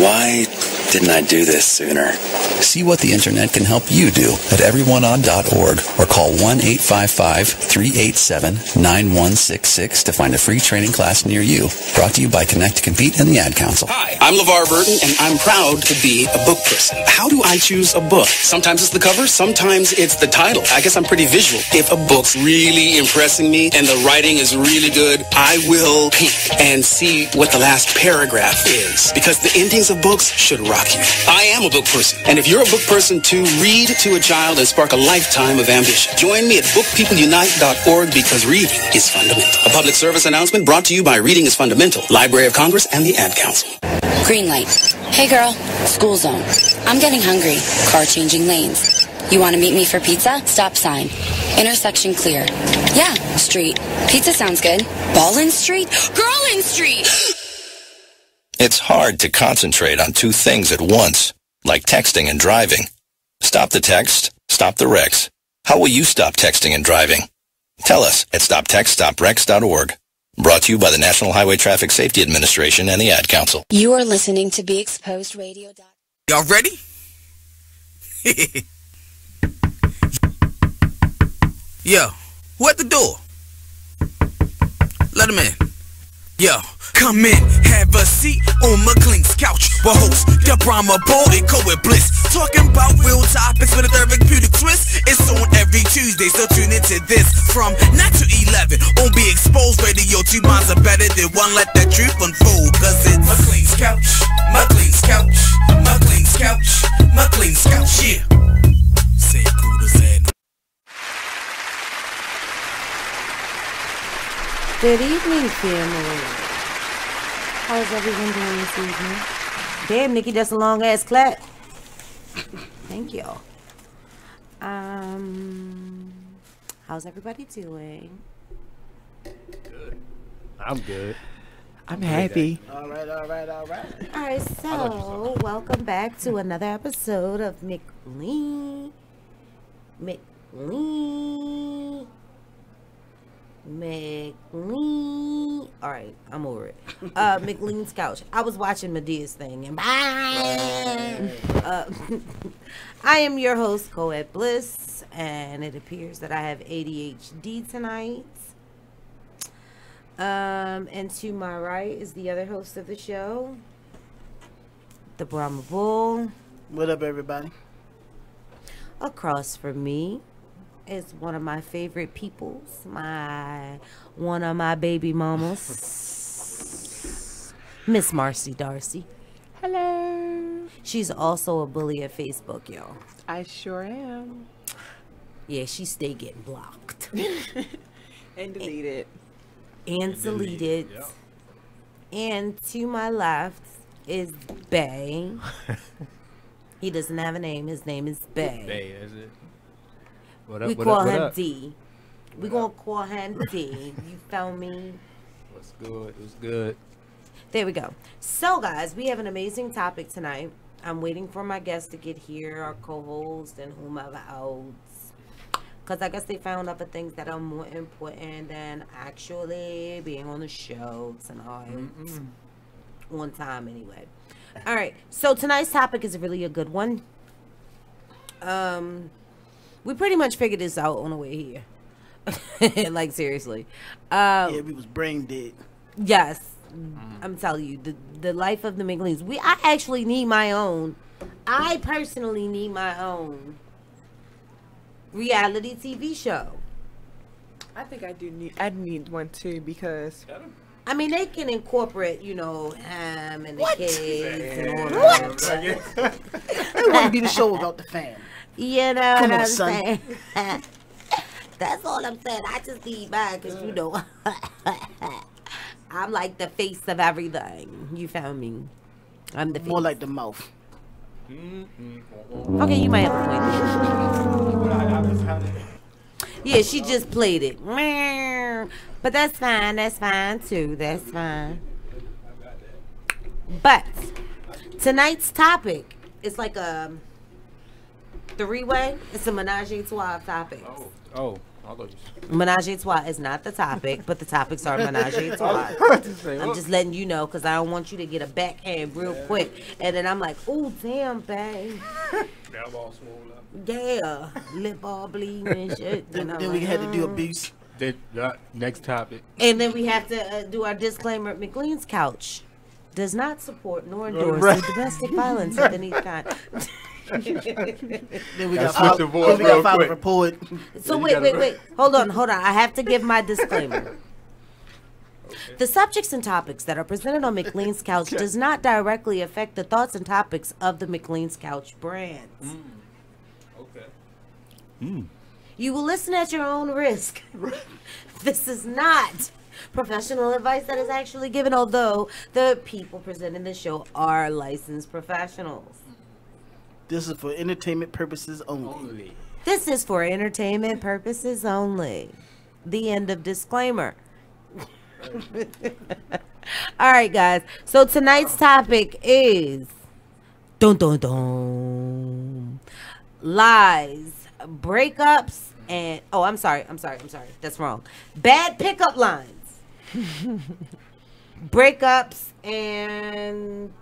Why didn't I do this sooner? See what the internet can help you do at everyoneon.org or call 1-855-387-9166 to find a free training class near you. Brought to you by Connect, Compete, and the Ad Council. Hi, I'm LeVar Burton, and I'm proud to be a book person. How do I choose a book? Sometimes it's the cover, sometimes it's the title. I guess I'm pretty visual. If a book's really impressing me and the writing is really good, I will peek and see what the last paragraph is, because the endings of books should rock you. I am a book person, and if you're a book person too, read to a child and spark a lifetime of ambition. Join me at bookpeopleunite.org, because reading is fundamental. A public service announcement brought to you by Reading is Fundamental, Library of Congress, and the Ad Council. Green light. Hey girl, school zone. I'm getting hungry. Car changing lanes. You want to meet me for pizza? Stop sign. Intersection clear. Yeah, street. Pizza sounds good. Ballin Street? Girlin Street! It's hard to concentrate on two things at once, like texting and driving. Stop the text, stop the wrecks. How will you stop texting and driving? Tell us at stoptextstoprex.org. Brought to you by the National Highway Traffic Safety Administration and the Ad Council. You are listening to Be Exposed Radio. Y'all ready? Yo, who at the door? Let him in. Yo, come in, have a seat on McLean's couch. We'll host the BrahmaBull and co-ed Bliss. Talking about real topics with a therapeutic twist. It's on every Tuesday, so tune into this from 9 to 11 on Be Exposed Radio. Two minds are better than one, let that truth unfold. Cause it's McLean's couch, McLean's couch, McLean's couch, McLean's couch, yeah. Say cool to say. Good evening, family. How's everyone doing this evening? Damn, Nikki, that's a long ass clap. Thank you. How's everybody doing? Good. I'm good. I'm happy. All right. All right, so welcome back to another episode of McLean. All right, I'm over it. McLean's couch. I was watching Medea's thing, and I am your host, co-ed Bliss, and it appears that I have ADHD tonight. And to my right is the other host of the show, the BrahmaBull. What up, everybody? Across from me is one of my favorite peoples, one of my baby mamas, Miss Marcy Darcy. Hello. She's also a bully at Facebook, y'all. I sure am. Yeah, she stay getting blocked. And deleted. And deleted. Yep. And to my left is Bay. He doesn't have a name. His name is Bay. Bay, is it? What up? We What call up? What him up? D. We gonna call him D. You feel me? What's good? What's good? There we go. So, guys, we have an amazing topic tonight. I'm waiting for my guests to get here, our co-host and whomever else. Because I guess they found other things that are more important than actually being on the show tonight. On time, anyway. All right. So, tonight's topic is really a good one. We pretty much figured this out on the way here. Like, seriously. Yeah, we was brain dead. Yes. I'm telling you, the life of the McLean's. I actually need my own. I personally need my own reality TV show. I think I need one too, because I mean, they can incorporate, him and the kids and all that. They want to be the show about the fam. You know Come what on, I'm son. saying? That's all I'm saying. I just need mine because, I'm like the face of everything. You found me. I'm the face. More like the mouth. Okay, you might have a point. Yeah, she just played it. But that's fine. That's fine, too. That's fine. But tonight's topic is like a three-way. It's a menage a trois topic. Oh. Menage a trois is not the topic, but the topics are menage a trois. I'm just letting you know because I don't want you to get a backhand real quick. And then I'm like, oh, damn, babe. That all swole up. Yeah. Lip all bleeding and shit. You know, Then we had to do abuse. Next topic. And then we have to do our disclaimer. McLean's couch does not support nor endorse domestic violence of any kind. Then we got filed a report. So wait. Hold on. I have to give my disclaimer. Okay. The subjects and topics that are presented on McLean's Couch does not directly affect the thoughts and topics of the McLean's Couch brand. Okay. You will listen at your own risk. This is not professional advice that is actually given, although the people presenting the show are licensed professionals. This is for entertainment purposes only. This is for entertainment purposes only. The end of disclaimer. All right, guys. So tonight's topic is lies, breakups, and I'm sorry. That's wrong. Bad pickup lines. Breakups and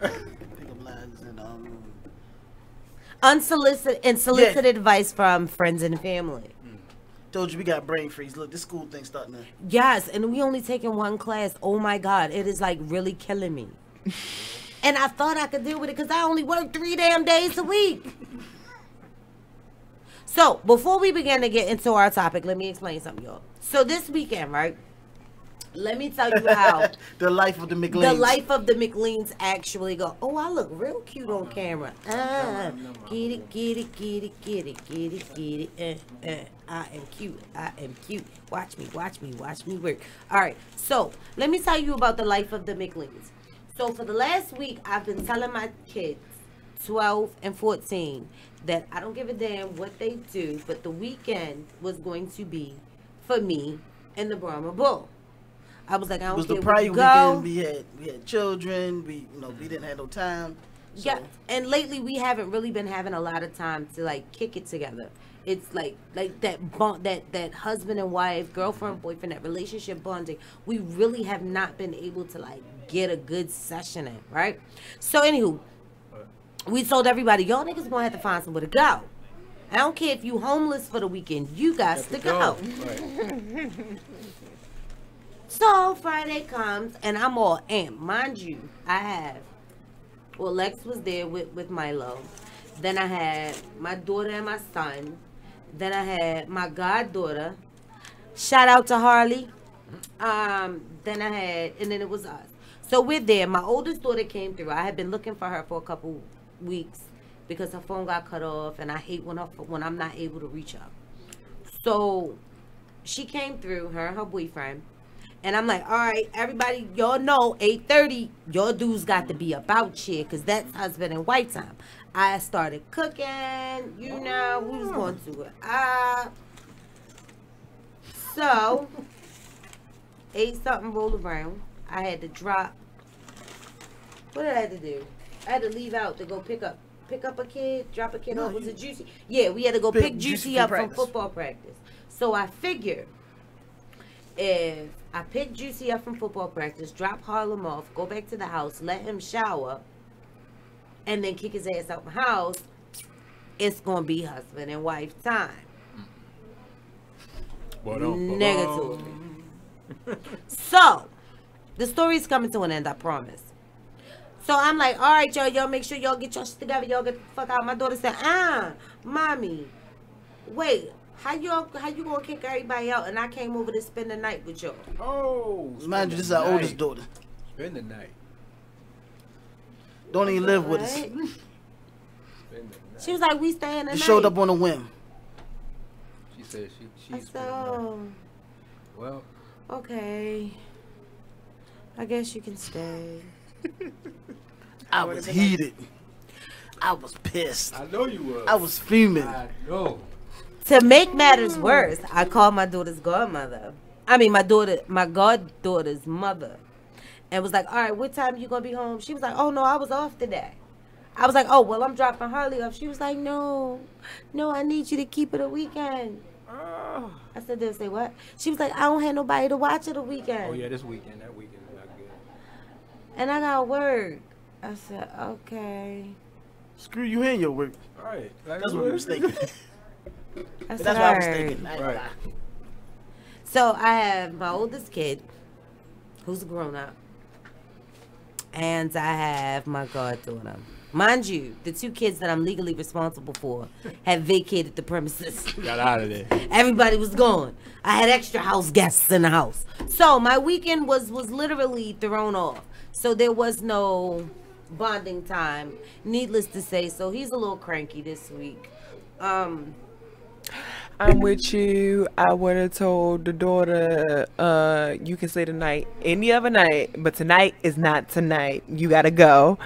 pickup lines and unsolicited and solicited advice from friends and family. Told you we got brain freeze. Look, this school thing's starting to. Yes, and we only taking one class. Oh my God, it is like really killing me. And I thought I could deal with it because I only work 3 damn days a week. So before we begin to get into our topic, let me explain something, y'all. So this weekend, right? Let me tell you how the life of the McLean's. The life of the McLean's actually go. Oh, I look real cute on camera. Get it. I am cute. Watch me work. All right. So let me tell you about the life of the McLean's. So for the last week, I've been telling my kids, 12 and 14, that I don't give a damn what they do, but the weekend was going to be for me and the BrahmaBull. I was like, I don't care where you go. We had children. We didn't have no time. So. Yeah, and lately we haven't really been having a lot of time to like kick it together. It's like that bond, that husband and wife, girlfriend, boyfriend, that relationship bonding. We really have not been able to like get a good session in, right? So anywho, we told everybody, y'all niggas gonna have to find somewhere to go. I don't care if you homeless for the weekend, you got to go. Right. So Friday comes and I'm all amped. Mind you, Lex was there with Milo. Then I had my daughter and my son. Then I had my goddaughter. Shout out to Harley. Then it was us. So we're there. My oldest daughter came through. I had been looking for her for a couple weeks because her phone got cut off, and I hate when I'm not able to reach her. So she came through, her and her boyfriend. And I'm like, all right, everybody, y'all know, 8:30, your dudes got to be about here because that's husband and wife time. I started cooking, we was going to it. So, 8-something rolled around. I had to drop. What did I have to do? I had to leave out to go pick up a kid, drop a kid off. Was it Juicy? Yeah, we had to go pick Juicy up from football practice. So I figured if I pick Juicy up from football practice, drop Harlem off, go back to the house, let him shower, and then kick his ass out the house, it's going to be husband and wife time. Negative. So, the story's coming to an end, I promise. So I'm like, all right, y'all make sure y'all get your shit together. Y'all get the fuck out. My daughter said, mommy, wait. How you gonna kick everybody out? And I came over to spend the night with y'all. Oh, mind you, this is our oldest daughter. Spend the night. Don't even live with us. She was like, we staying the night. She showed up on a whim. She said she's so. Well. Okay. I guess you can stay. I was heated. I was pissed. I know you were. I was fuming. I know. To make matters worse, I called my daughter's godmother. I mean, my goddaughter's mother. And was like, all right, what time you going to be home? She was like, oh, no, I was off today. I was like, oh, well, I'm dropping Harley off. She was like, no, I need you to keep it a weekend. Oh. I said, did say what? She was like, I don't have nobody to watch it a weekend. Oh yeah, this weekend. That weekend is not good. And I got work. I said, okay. Screw you and your work. Right. That's what we was thinking. That's what I was thinking. Right. So I have my oldest kid, who's a grown up, and I have my goddaughter. Mind you, the 2 kids that I'm legally responsible for have vacated the premises. Got out of there. Everybody was gone. I had extra house guests in the house. So my weekend was literally thrown off. So there was no bonding time, needless to say. So he's a little cranky this week. I'm with you. I would have told the daughter, you can stay tonight any other night, but tonight is not tonight. You gotta go.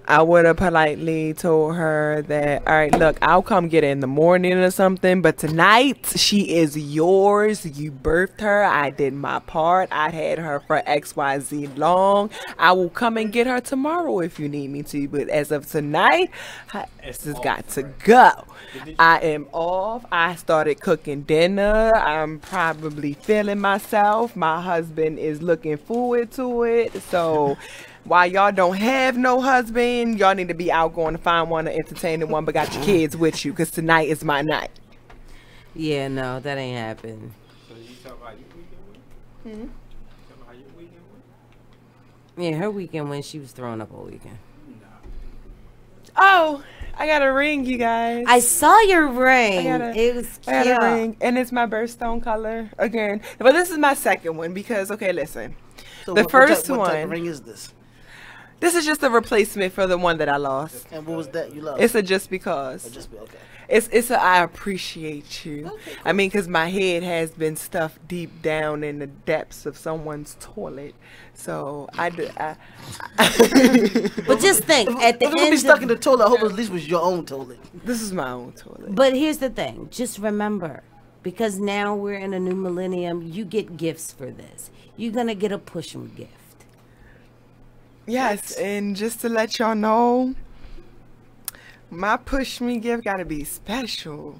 I would have politely told her that, all right, look, I'll come get her in the morning or something, but tonight she is yours. You birthed her. I did my part. I had her for XYZ long. I will come and get her tomorrow if you need me to, but as of tonight, this has got to go. I am off. I started cooking dinner. I'm probably feeling myself. My husband is looking forward to it. So while y'all don't have no husband, y'all need to be out going to find one or entertaining one, but got your kids with you, because tonight is my night. Yeah, no, that ain't happened. So you talk about your weekend went? Tell me how your weekend went? Yeah, her weekend when she was throwing up all weekend. Oh, I got a ring, you guys. I saw your ring. It was cute. I got a ring, and it's my birthstone color again. But this is my second one because, okay, listen. So the first what one. type of ring is this? This is just a replacement for the one that I lost. And what was that you lost? It's a just because. Okay. It's a I appreciate you. Okay, cool. I mean, because my head has been stuffed deep down in the depths of someone's toilet. So I But just think, at the if end, you be stuck in the toilet, I hope at least it was your own toilet. This is my own toilet. But here's the thing, just remember, because now we're in a new millennium, you get gifts for this. You're gonna get a push 'em gift. Yes, and just to let y'all know, my push me gift gotta be special.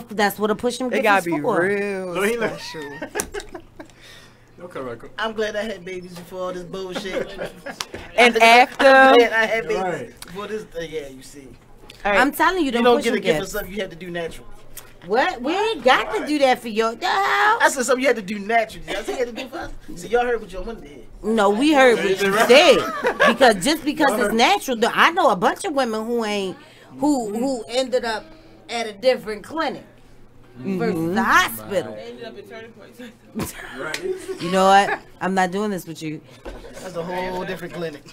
That's what a push 'em gift It gotta is be for. real special. I'm glad I had babies before all this bullshit. And after I'm glad I had babies before this. Yeah, you see. Right. I'm telling you, you don't get a gift for something you had to do naturally. What? We ain't got to do that for your dog. I said something you had to do naturally. I said you had to do for us. So y'all heard what your woman did. No, we heard what you said. Because just because it's natural, I know a bunch of women who ended up at a different clinic versus the hospital. Ended up at Turning Point. You know what? I'm not doing this with you. That's a whole different clinic.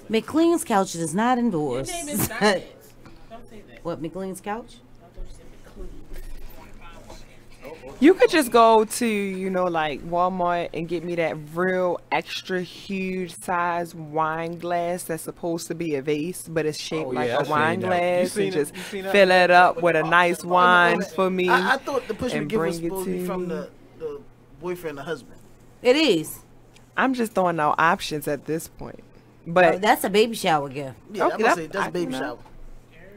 McLean's couch does not endorse. Your name is not Don't say that. What, McLean's couch? You could just go to, like Walmart and get me that real extra huge size wine glass that's supposed to be a vase, but it's shaped like a wine glass, and just fill it up with a nice wine for me. I thought the push me gift was supposed to be from the boyfriend or husband. It is. I'm just throwing out options at this point. But that's a baby shower gift. Yeah, okay, that's a baby shower.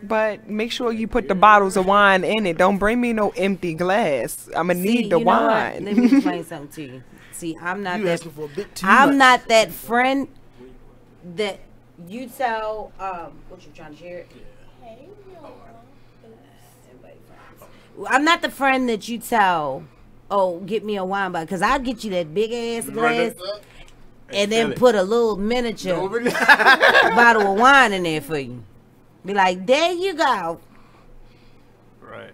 But make sure you put the bottles of wine in it. Don't bring me no empty glass. I'm gonna need the wine. Let me explain something to you. See, I'm not asking for a bit too I'm much. not that friend that you tell what you trying to share. I'm not the friend that you tell, oh, get me a wine bottle, because I'll get you that big ass glass and then put a little miniature bottle of wine in there for you. Be like, there you go. Right.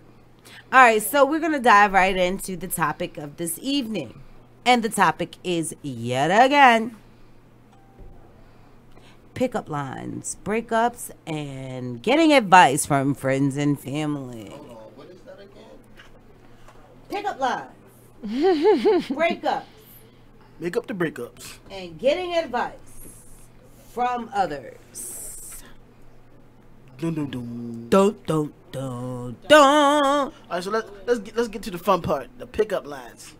All right, so we're going to dive right into the topic of this evening. And the topic is, yet again, pickup lines, breakups, and getting advice from friends and family. Hold on, what is that again? Pickup lines, breakups, make up the breakups, and getting advice from others. Dun, dun, dun. Dun, dun, dun, dun. All right, so let's get to the fun part, the pickup lines.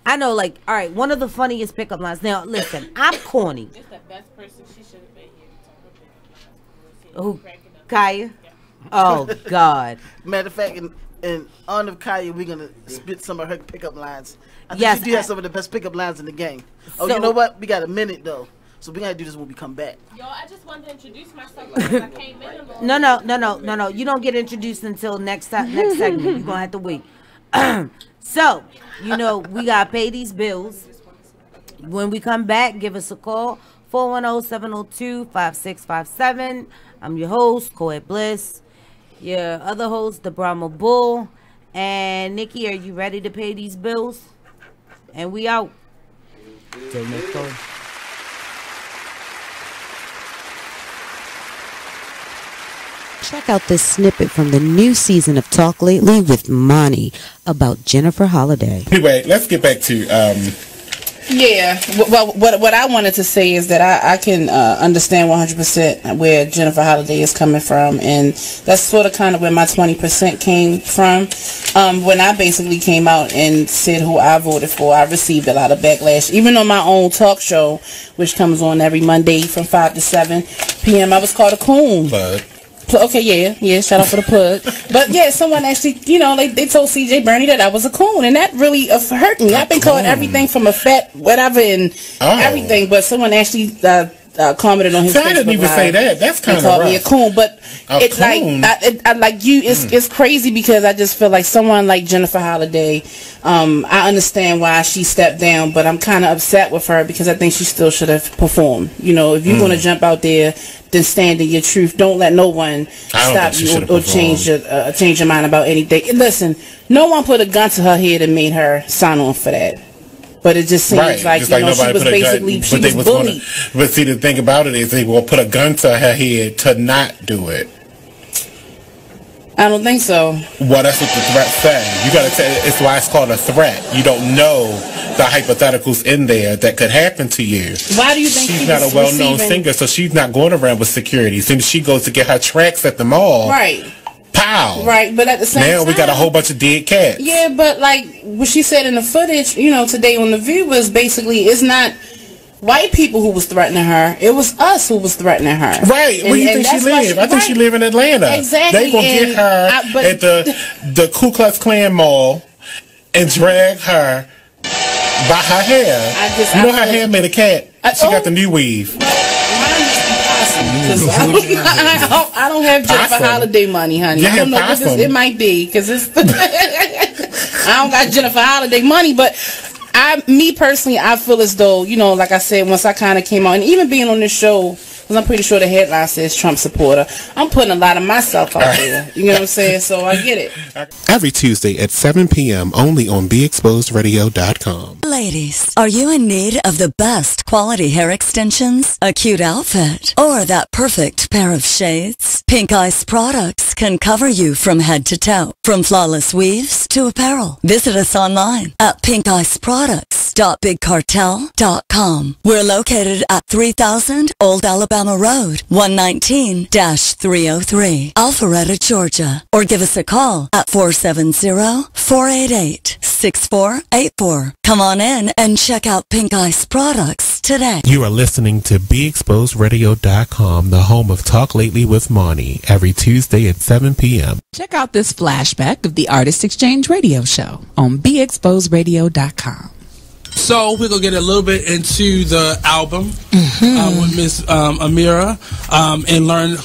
I know, like, all right, one of the funniest pickup lines. Now, listen, I'm corny. It's the best person. She should have been here. Who? Kaya? Oh, God. Matter of fact, in honor of Kaya, we're going to spit some of her pickup lines. I think Yes, she do have some of the best pickup lines in the game. Oh, So- you know what? We got a minute, though. So we're going to do this when we come back. Yo, I just wanted to introduce myself because I came in a little. No. You don't get introduced until next segment. You're going to have to wait. So, you know, we got to pay these bills. When we come back, give us a call. 410-702-5657. I'm your host, Coed Bliss. Your other host, the BrahmaBull. And Nikki, are you ready to pay these bills? And we out. Till next time. Check out this snippet from the new season of Talk Lately with Monty about Jennifer Holliday. Anyway, let's get back to Yeah, well, what I wanted to say is that I can understand 100% where Jennifer Holliday is coming from, and that's sort of kind of where my 20% came from. When I basically came out and said who I voted for, I received a lot of backlash. Even on my own talk show, which comes on every Monday from 5 to 7 p.m., I was called a coon. Okay, yeah, shout out for the plug. But yeah, someone actually, you know, they told CJ Bernie that I was a coon, and that really hurt me. I've been called everything from a fat whatever and everything, but someone actually commented on his Facebook I didn't even say that. That's kind of rough. Called me a coon, but it's like it's crazy because I just feel like someone like Jennifer Holliday, I understand why she stepped down, but I'm kind of upset with her because I think she still should have performed. You know, if you're going to jump out there, then stand in your truth. Don't let no one stop you or change your mind about anything. And listen, no one put a gun to her head and made her sign on for that. But it just seems like, you know, she was basically, she was bullied. But see, the thing about it is they will put a gun to her head to not do it. I don't think so. Well, that's what the threat says. You got to tell. It's why it's called a threat. You don't know the hypotheticals in there that could happen to you. Why do you think she's not a well-known singer? So she's not going around with security. As soon as she goes to get her tracks at the mall, right? Pow! Right, but at the same time, we got a whole bunch of dead cats. Yeah, but like what she said in the footage, you know, today on The View was basically it's not white people who was threatening her. It was us who was threatening her. Right. Where do you think she live? I think she live in Atlanta. Exactly. They gonna get her at the Ku Klux Klan mall and drag her by her hair. You know her hair made a cat. She got the new weave. I don't have Jennifer Holliday money, honey. I don't know what it might be because it's. I don't got Jennifer Holliday money, but me personally, I feel as though, you know, like I said, once I kind of came out, and even being on this show, because I'm pretty sure the headline says Trump supporter, I'm putting a lot of myself out there. You know what I'm saying? So I get it. Every Tuesday at 7 p.m. only on BeExposedRadio.com. Ladies, are you in need of the best quality hair extensions, a cute outfit, or that perfect pair of shades? Pink Ice products can cover you from head to toe, from flawless weaves to apparel. Visit us online at pinkiceproducts.bigcartel.com. We're located at 3000 Old Alabama Road, 119-303, Alpharetta, Georgia. Or give us a call at 470-488-6484. Come on in and check out Pink Ice products today. You are listening to BeExposedRadio.com, the home of Talk Lately with Monty, every Tuesday at 7 p.m. Check out this flashback of the Artist Exchange Radio Show on BeExposedRadio.com. So we're going to get a little bit into the album with Miss Amira and learn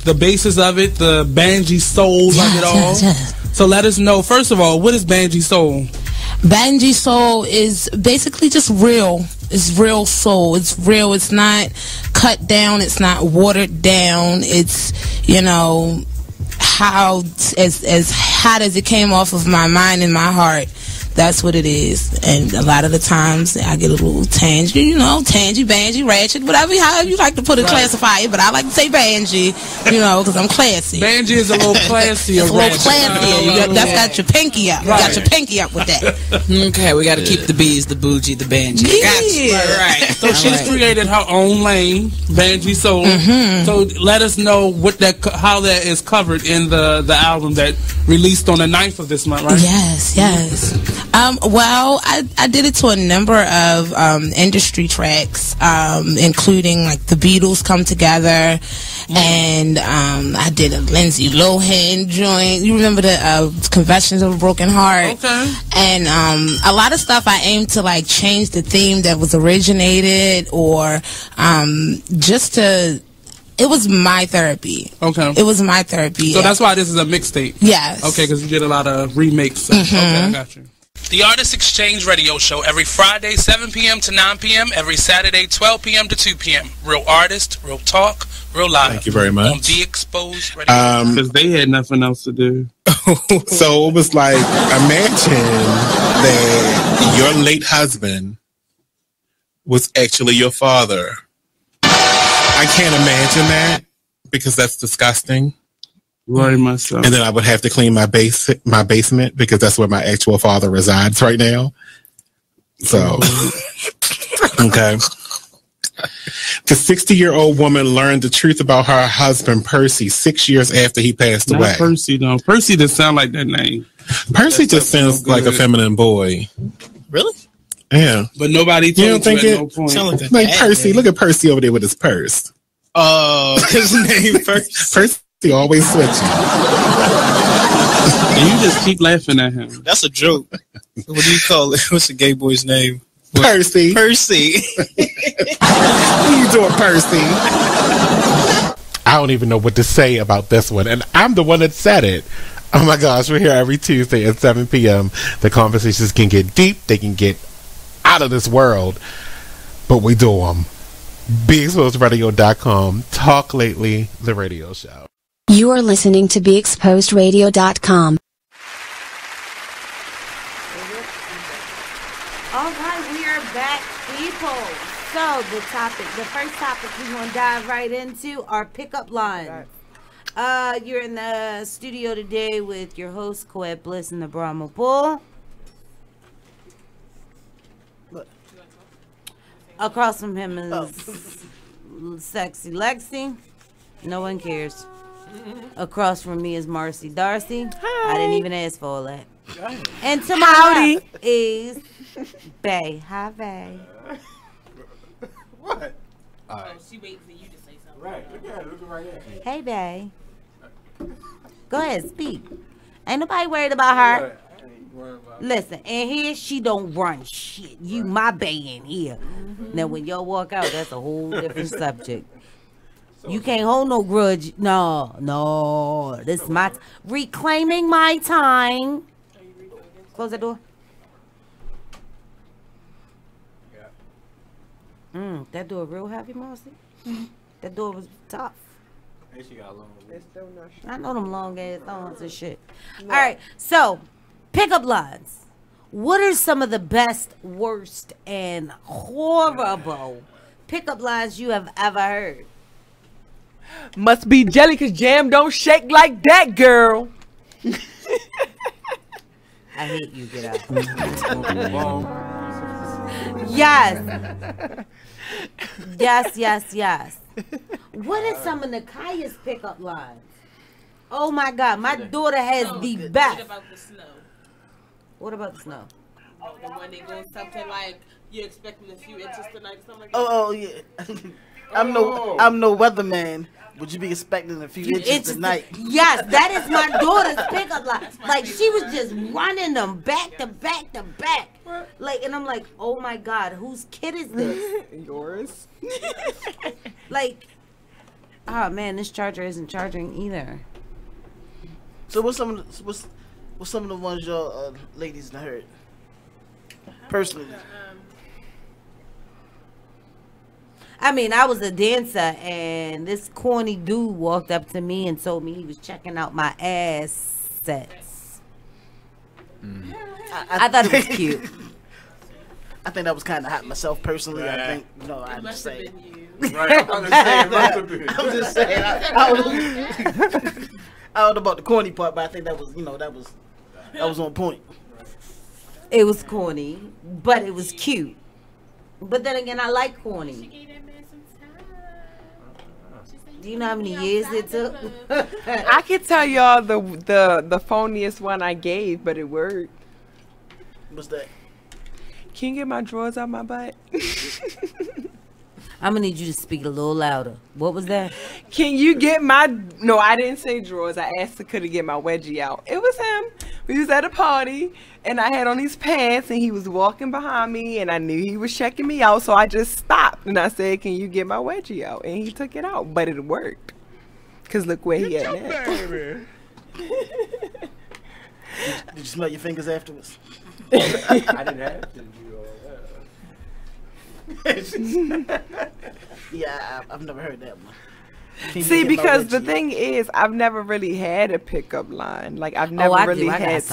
the basis of it, the Banji soul of it all. Yes. So let us know, first of all, what is Banji soul? Banji soul is basically just real. It's real soul. It's real. It's not cut down. It's not watered down. It's, you know, how as hot as it came off of my mind and my heart. That's what it is. And a lot of the times I get a little tangy, you know, banji, ratchet, whatever, however you like to put it, classify it. But I like to say banji, you know, because I'm classy. Banji is a little classier. It's a little classier. That's got your pinky up. Right. You got your pinky up with that. Okay, we got to keep the bees, the bougie, the banji. Yeah. Right. So she's created her own lane, Vanjie Soul. So let us know how that is covered in the album that released on the 9th of this month, right? Yes. Well, I did it to a number of industry tracks, including like the Beatles Come Together, and I did a Lindsay Lohan joint. You remember the Confessions of a Broken Heart? Okay. And a lot of stuff I aimed to like change the theme that was originated, or just to. It was my therapy. Okay. It was my therapy. So that's why this is a mixtape. Yes. Okay, because you did a lot of remakes. Okay, I got you. The Artist Exchange Radio Show every Friday, 7 p.m. to 9 p.m. Every Saturday, 12 p.m. to 2 p.m. Real artist, real talk, real live. Thank you very much. On Be Exposed Radio. Because they had nothing else to do. So it was like, imagine that your late husband was actually your father. I can't imagine that because that's disgusting. Very much so. And then I would have to clean my basement because that's where my actual father resides right now. So, okay. The 60-year-old woman learned the truth about her husband, Percy, 6 years after he passed away. Not Percy, though. Percy doesn't sound like that name. Percy just sounds like a feminine boy. Really? Yeah. But nobody told you at no point. Sound like Percy. Look at Percy over there with his purse. His name first. Percy always switching. And you just keep laughing at him. That's a joke. What do you call it? What's the gay boy's name? Percy. Percy. What are you doing, Percy? I don't even know what to say about this one. And I'm the one that said it. Oh my gosh, we're here every Tuesday at 7 p.m. The conversations can get deep. They can get out of this world. But we do them. BeExposedRadio.com. Talk Lately, the radio show. You are listening to BeExposedRadio.com. All right, we are back, people. So the first topic we're going to dive right into are pickup lines. You're in the studio today with your host, Bliss, and the BrahmaBull. Across from him is Sexy Lexi. No one cares. Across from me is Marcy Darcy. Hi. I didn't even ask for all that. And to my left is Bay. Hi, Bay. What? Oh, she waiting for you to say something. Right. Look at her. Look right at her. Hey, Bay. Go ahead, speak. Ain't nobody worried about her. Listen, and here she don't run shit. You my Bay in here. Now when y'all walk out, that's a whole different subject. You can't hold no grudge. No. This is my reclaiming my time. Close that door. That door real heavy, Marcy. That door was tough. And she got long. I know them long ass thongs and shit. All right, so pickup lines. What are some of the best, worst, and horrible pickup lines you have ever heard? Must be jelly because jam don't shake like that, girl. I hate you. Get out. Yes. What are some of Nakaya's pickup lines? Oh my God, my daughter has the best. What about the snow? What about the snow? Oh, the one that goes something like you're expecting a few inches tonight or something like that? Oh yeah. I'm no weatherman. Would you be expecting a few inches tonight? Yes, that is my daughter's pickup line. Like she was just running them back to back to back. Like, and I'm like, oh my God, whose kid is this? Yours. Like, oh man, this charger isn't charging either. So what's some of the ones y'all ladies done heard? Personally. I mean, I was a dancer, and this corny dude walked up to me and told me he was checking out my assets. I thought it was cute. I think that was kind of hot myself personally. Right. I think, I'm just saying. Right, I'm just saying. I don't know about the corny part, but I think that was, that was on point. It was corny, but it was cute. But then again, I like corny. Do you know how many years it took? I could tell y'all the phoniest one I gave, but it worked. What's that? Can you get my drawers out my butt? I'm gonna need you to speak a little louder. What was that? Can you get my... No, I didn't say drawers. I asked her could he get my wedgie out. It was him. We was at a party, and I had on these pants, and he was walking behind me, and I knew he was checking me out, so I just stopped, and I said, can you get my wedgie out? And he took it out, but it worked. Because look where he at now. Did you smell your fingers afterwards? I didn't have to do all that. Yeah, I've never heard that one. See, because the thing is, I've never really had a pickup line. Like I've never really had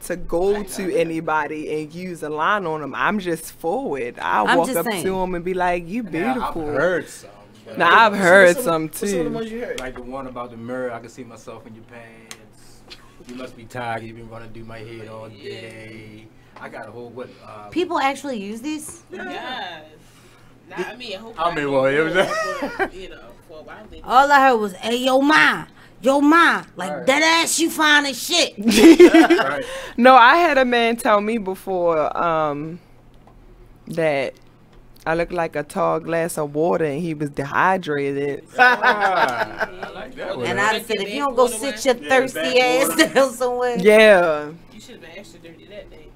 to go to anybody and use a line on them. I'm just forward. I'll walk up to them and be like, "You beautiful." I've heard some. Now I've heard some too. What's some of the ones you heard? Like the one about the mirror. I can see myself in your pants. You must be tired. You've been running through my head all day. I got a whole what? People actually use these? Yes. Not me. Well, it was. You know, for a while. All I heard was, "Hey, yo, ma, like that ass, you fine as shit." Right. No, I had a man tell me before that I looked like a tall glass of water and he was dehydrated. I like that one. And I said, if you don't go sit your thirsty ass down somewhere. Yeah. You should have been extra dirty that day.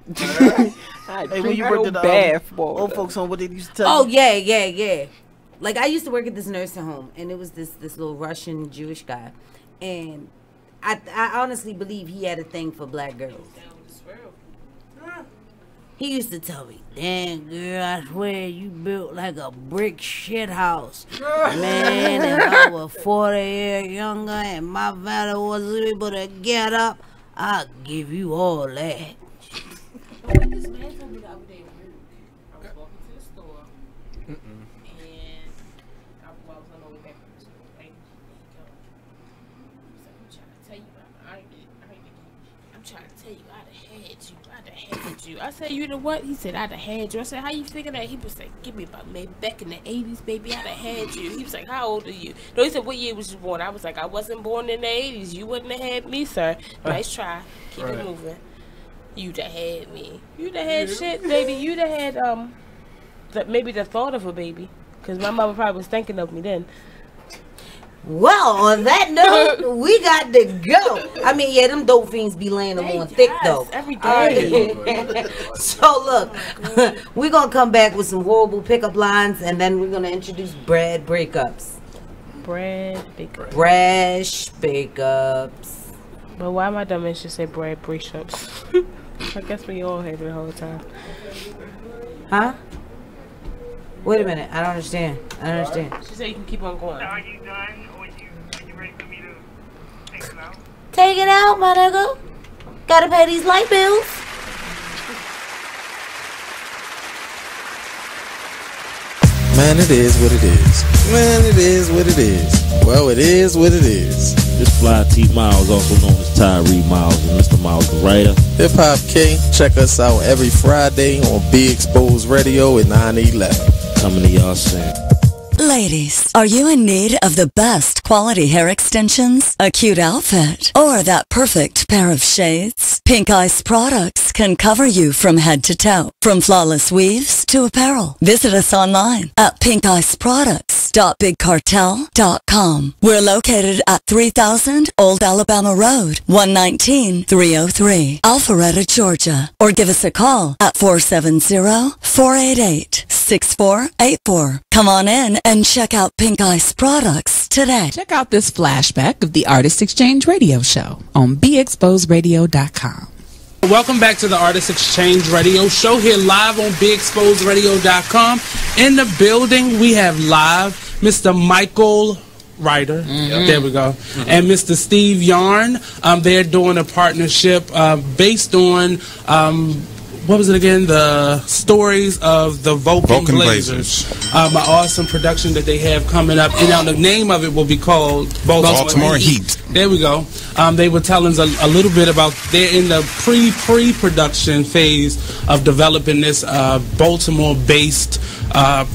Hey, when you worked at the old folks home, what they used to tell Oh, you? yeah. Like, I used to work at this nursing home, and it was this little Russian Jewish guy. And I honestly believe he had a thing for black girls. He used to tell me, "Damn, girl, I swear you built like a brick shit house. Man, if I was 40 years younger and my father was able to get up, I'd give you all that." This man told me the other day at work. I was walking to the store, and I was on my way back from the store, right? I'm trying to tell you, I'm trying to tell you, I'd have had you. I said, you know what? He said, I'd have had you. I said, how you figure that? He was like, give me about maybe back in the 80s, baby, I'd have had you. He was like, how old are you? No, he said, what year was you born? I was like, I wasn't born in the 80s. You wouldn't have had me, sir. Nice try. Keep it moving. You'd have had me. You'd have had shit, baby. You'd have had maybe the thought of a baby, because my mama probably was thinking of me then. Well, on that note, we got to go. I mean, yeah, them dope fiends be laying them on thick, though. Every day. So, look, we're going to come back with some horrible pickup lines, and then we're going to introduce Brad breakups. Brad breakups. Brash breakups. But why my dumb ass should say Brad breakups? I guess we all had it the whole time. Huh? Wait a minute. I don't understand. She said you can keep on going. Are you done? Or are you ready for me to take it out? Take it out, my nigga. Gotta pay these light bills. Man, it is what it is. Man, it is what it is. Well, it is what it is. This fly T Miles, also known as Tyree Miles, and Mr. Miles the writer. Hip Hop King. Check us out every Friday on Be Exposed Radio at 9/11. Coming to y'all soon. Ladies, are you in need of the best quality hair extensions, a cute outfit, or that perfect pair of shades? Pink Ice products can cover you from head to toe, from flawless weaves to apparel. Visit us online at pinkiceproducts.bigcartel.com. We're located at 3000 Old Alabama Road, 119-303, Alpharetta, Georgia. Or give us a call at 470-488-6484. Come on in and check out Pink Ice products today. Check out this flashback of the Artist Exchange Radio Show on BeExposedRadio.com. Welcome back to the Artist Exchange Radio Show here live on BeExposedRadio.com. In the building, we have live Mr. Michael Ryder. There we go. And Mr. Steve Yarn. They're doing a partnership based on what was it again? The Stories of the Vulcan Blazers. An awesome production that they have coming up. And now the name of it will be called Baltimore Heat. There we go. They were telling us a little bit about, they're in the pre-production phase of developing this Baltimore-based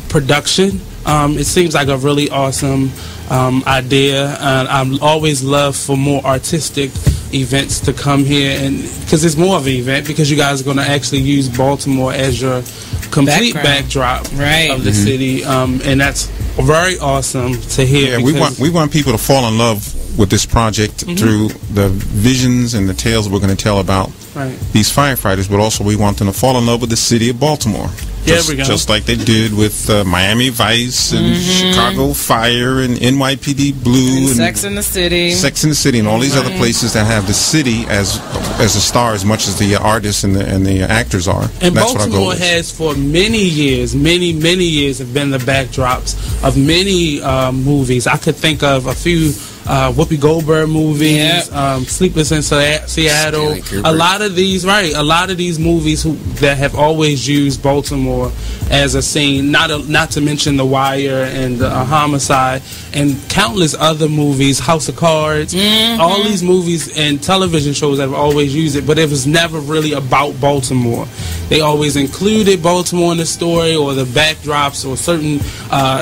production. It seems like a really awesome idea, and I'm always love for more artistic events to come here, and because it's more of an event, because you guys are going to actually use Baltimore as your complete backdrop of the city, and that's very awesome to hear. Yeah, we want people to fall in love with this project through the visions and the tales we're going to tell about these firefighters, but also we want them to fall in love with the city of Baltimore. Just like they did with Miami Vice and Chicago Fire and NYPD Blue and Sex in the City. Sex in the City and all these other places that have the city as a star as much as the artists and the actors are. And that's Baltimore what our goal is. has for many years have been the backdrops of many movies. I could think of a few Whoopi Goldberg movies, Sleepless in Seattle. A lot of these movies that have always used Baltimore as a scene. Not to mention The Wire and Homicide and countless other movies, House of Cards. All these movies and television shows have always used it, but it was never really about Baltimore. They always included Baltimore in the story or the backdrops or certain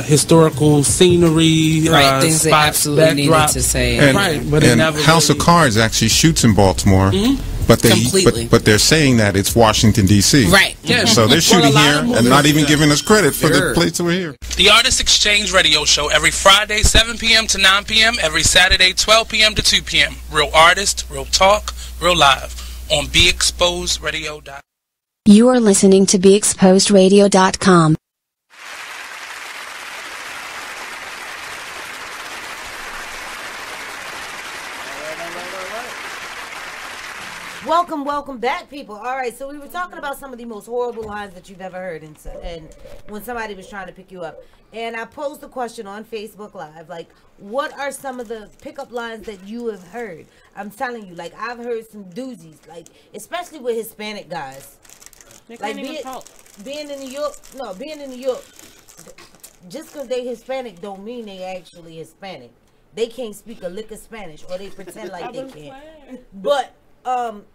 historical scenery, things they absolutely needed to say. But House of Cards actually shoots in Baltimore. But they're saying that it's Washington D.C. So they're shooting here and not even giving us credit for the place we're here. The Artist Exchange Radio Show every Friday 7 p.m. to 9 p.m. every Saturday 12 p.m. to 2 p.m. Real artist, real talk, real live on BeExposedRadio.com. You are listening to BeExposedRadio.com. Welcome back, people. All right, so we were talking about some of the most horrible lines that you've ever heard, and when somebody was trying to pick you up, and I posed the question on Facebook Live, like, what are some of the pickup lines that you have heard? I'm telling you, like, I've heard some doozies, like, especially with Hispanic guys. Like being in New York, just because they Hispanic don't mean they actually Hispanic. They can't speak a lick of Spanish, or they pretend like they can. But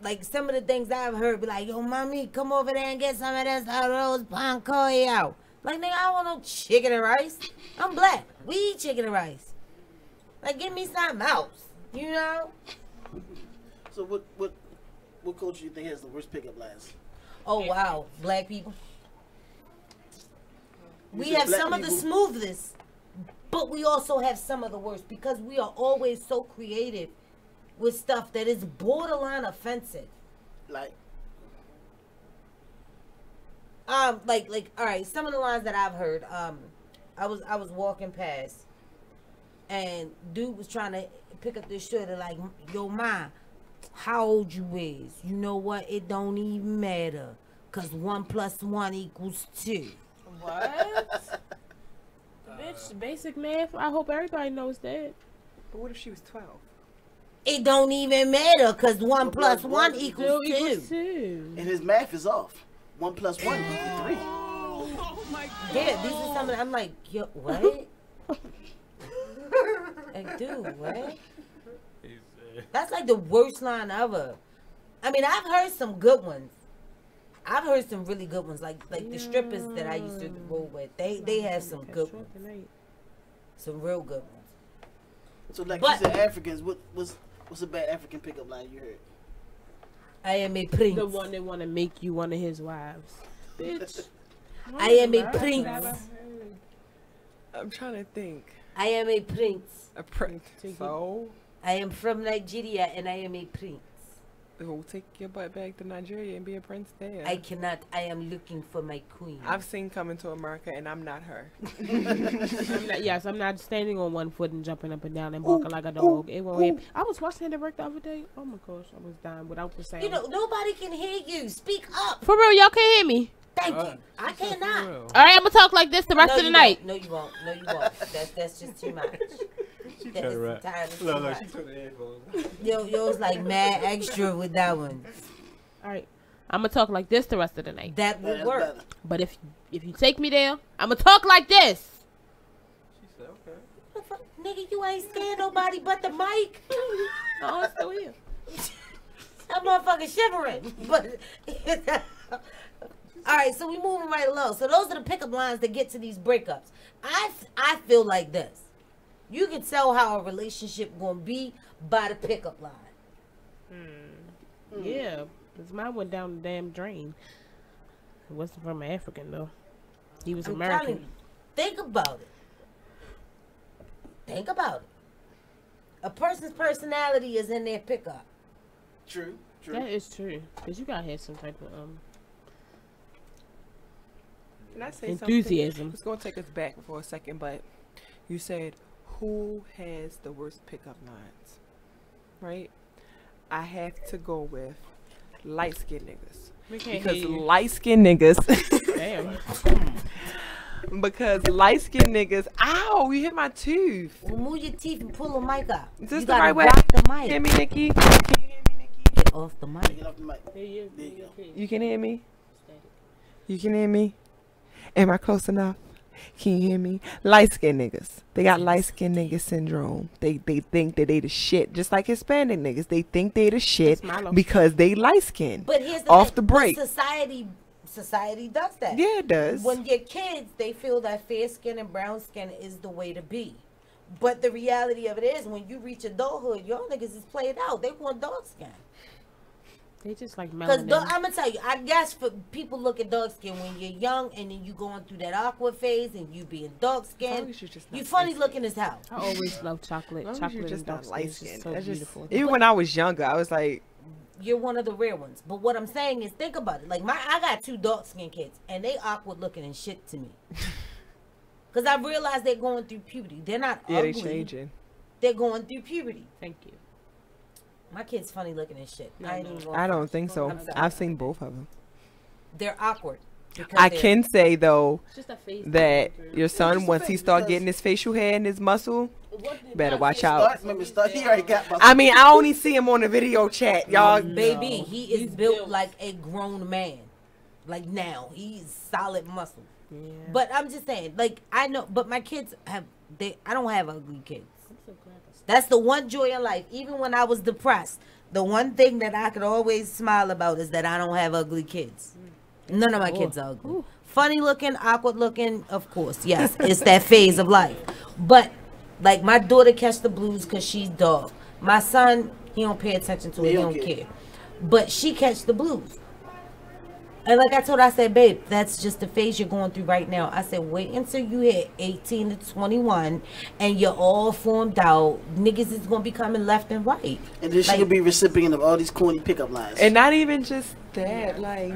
like some of the things I've heard be like, yo, mommy, come over there and get some of this arroz pan pollo. Like, nigga, I don't want no chicken and rice. I'm black. We eat chicken and rice. Like, give me something else, you know? So what culture do you think has the worst pickup lines? Oh, wow. Black people. We have some of the smoothest, but we also have some of the worst because we are always so creative with stuff that is borderline offensive. Like all right, some of the lines that I've heard, I was walking past and dude was trying to pick up this shirt and like, yo, ma, how old you is? You know what? It don't even matter, cause 1 + 1 = 2. What? Bitch, basic math. I hope everybody knows that. But what if she was 12? It don't even matter, cause 1 + 1 = 2. And his math is off. 1 + 1 = 3. Oh my God. Yeah, these are some of. I'm like, yo, what? Like, dude, what? That's like the worst line ever. I mean, I've heard some good ones. I've heard some really good ones, like the strippers that I used to roll with. They have some good ones, some real good ones. So, like you said, Africans. What's a bad African pickup line you heard? I am a prince. The one that want to make you one of his wives, bitch. I am a prince. I'm trying to think. I am a prince. A prince. So? I am from Nigeria and I am a prince. We'll take your butt back to Nigeria and be a prince there. I cannot. I am looking for my queen. I've seen Coming to America and I'm not her. I'm not standing on one foot and jumping up and down and barking like a dog. It won't happen. I was watching the direct the other day. Oh my gosh, I was dying without the sound. You know, nobody can hear you. Speak up. For real, y'all can't hear me. Thank you. I cannot. All right, I'm gonna talk like this the rest of the night. No, you won't. No, you won't. That's just too much. That is entirely too much. Yo, was like mad extra with that one. All right, I'm gonna talk like this the rest of the night. That would work. But if you take me there, I'm gonna talk like this. She said, okay. Nigga, you ain't scared nobody but the mic. Oh, it's still here. That motherfucker shivering. But all right, so we moving right along. So those are the pickup lines that get to these breakups. I feel like this. You can tell how a relationship gonna be by the pickup line. Yeah, because mine went down the damn drain. It wasn't from an African though. He was American. You, think about it. Think about it. A person's personality is in their pickup. True. That is true. Because you gotta have some type of Can I say enthusiasm. Something? It's gonna take us back for a second, but you said who has the worst pickup lines, right? I have to go with light-skinned niggas. Because light-skinned niggas. Damn. Because light-skinned niggas. Ow! You hit my tooth. Well, move your teeth and pull the mic out. Is this you the right way? The mic. Hear me, Nikki? Get off the mic. Get off the mic. You can hear me? You can hear me? Am I close enough? Can you hear me? Light-skinned niggas. They got light-skinned nigga syndrome. They think that they the shit. Just like Hispanic niggas. They think they the shit because they light-skinned. But here's the off thing. the break. Society does that. Yeah, it does. When you're kids, they feel that fair skin and brown skin is the way to be. But the reality of it is, when you reach adulthood, y'all niggas is played out. They want dark skin. They just like Because melanin. I'm gonna tell you, I guess for people look at dark skin when you're young and then you going through that awkward phase and you being dark skinned. You funny looking as hell. I always love chocolate. Chocolate just and dark not light skin. skinned. So beautiful. Even when I was younger, I was like, you're one of the rare ones. But what I'm saying is, think about it. Like I got 2 dark skinned kids and they awkward looking and shit to me. Because I realized they're going through puberty. They're not ugly. they changing. They're going through puberty. Thank you. My kid's funny looking and shit. I don't think so. I've seen both of them. They're awkward. I can say though that your son, once he start getting his facial hair and his muscle, better watch out. He already got muscle. I mean, I only see him on the video chat, y'all. Baby, he is built like a grown man. Like now, he's solid muscle. Yeah. But I'm just saying, like I know, but my kids have. I don't have ugly kids. That's the one joy in life. Even when I was depressed, the one thing that I could always smile about is that I don't have ugly kids. None of my kids are ugly. Ooh. Funny looking, awkward looking, of course. Yes, it's that phase of life. But like my daughter catch the blues because she's dark. My son, he don't pay attention to it. He don't care. But she catch the blues. And like I told her, I said, babe, that's just the phase you're going through right now. I said, wait until you hit 18 to 21 and you're all formed out. Niggas is going to be coming left and right. And then she could be recipient of all these corny pickup lines. And not even just that, like,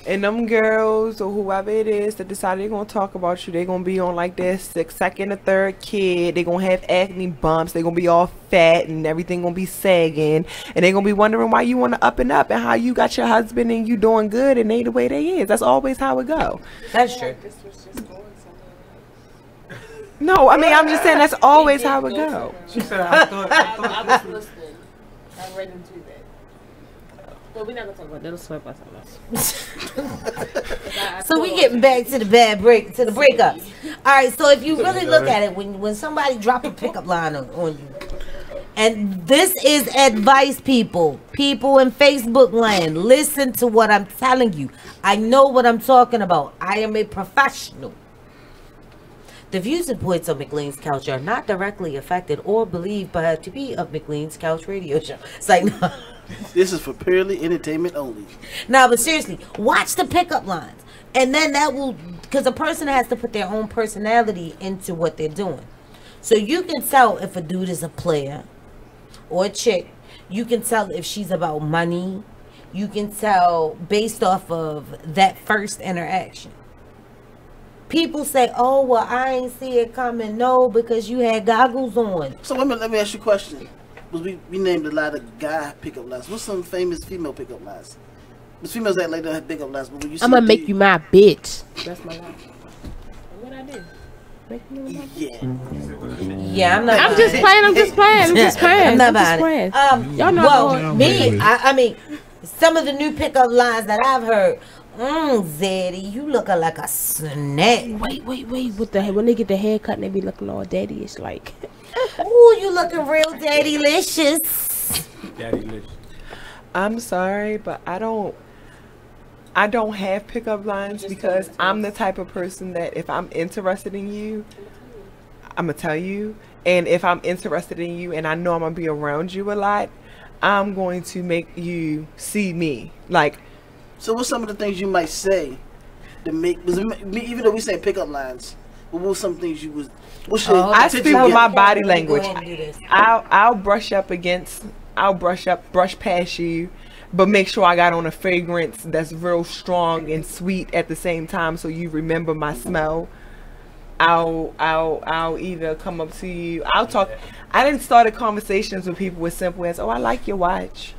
and them girls or whoever it is that decide they're going to talk about you, they're going to be on like their second or third kid. They're going to have acne bumps. They're going to be all fat and everything going to be sagging. And they're going to be wondering why you want to up and how you got your husband and you doing good and they the way they is. That's always how it go. That's true. No, I mean, I'm just saying that's always how it go. She said, I was listening. I read into that. Well, we're not going to talk about that. Let's talk about something else. So we getting back to the breakups. All right, so if you really look at it, when somebody drop a pickup line on you, and this is advice, people in Facebook land, listen to what I'm telling you. I know what I'm talking about. I am a professional. The views and points of McLean's Couch are not directly affected or believed by to be of McLean's Couch radio show. It's like, no. This is for purely entertainment only. No, but seriously, watch the pickup lines. And then that will, because a person has to put their own personality into what they're doing. So you can tell if a dude is a player or a chick. You can tell if she's about money. You can tell based off of that first interaction. People say, oh, well, I ain't see it coming. No, because you had goggles on. So let me ask you a question. We named a lot of guy pickup lines. What's some famous female pickup lines? There's females that like to have pickup lines, but when you see I'm going to make you my bitch. That's my line. What I do? Yeah, I'm just playing. I'm just playing. I'm not buying it. Y'all know. Well, me, I mean, some of the new pickup lines that I've heard. Zaddy, you looking like a snack. Wait. With the when they get the haircut and they be looking all daddy-ish like. Ooh, you looking real daddylicious. Daddylicious. I'm sorry, but I don't have pickup lines because I'm the type of person that if I'm interested in you, I'm gonna tell you. And if I'm interested in you and I know I'm gonna be around you a lot, I'm going to make you see me. Like, so what's some of the things you might say to make, even though we say pickup lines, what were some things you was? I speak with my body language. I'll brush past you, but make sure I got on a fragrance that's real strong and sweet at the same time, so you remember my smell. I'll either come up to you. I'll talk. I didn't start conversations with people with simple as, "Oh, I like your watch."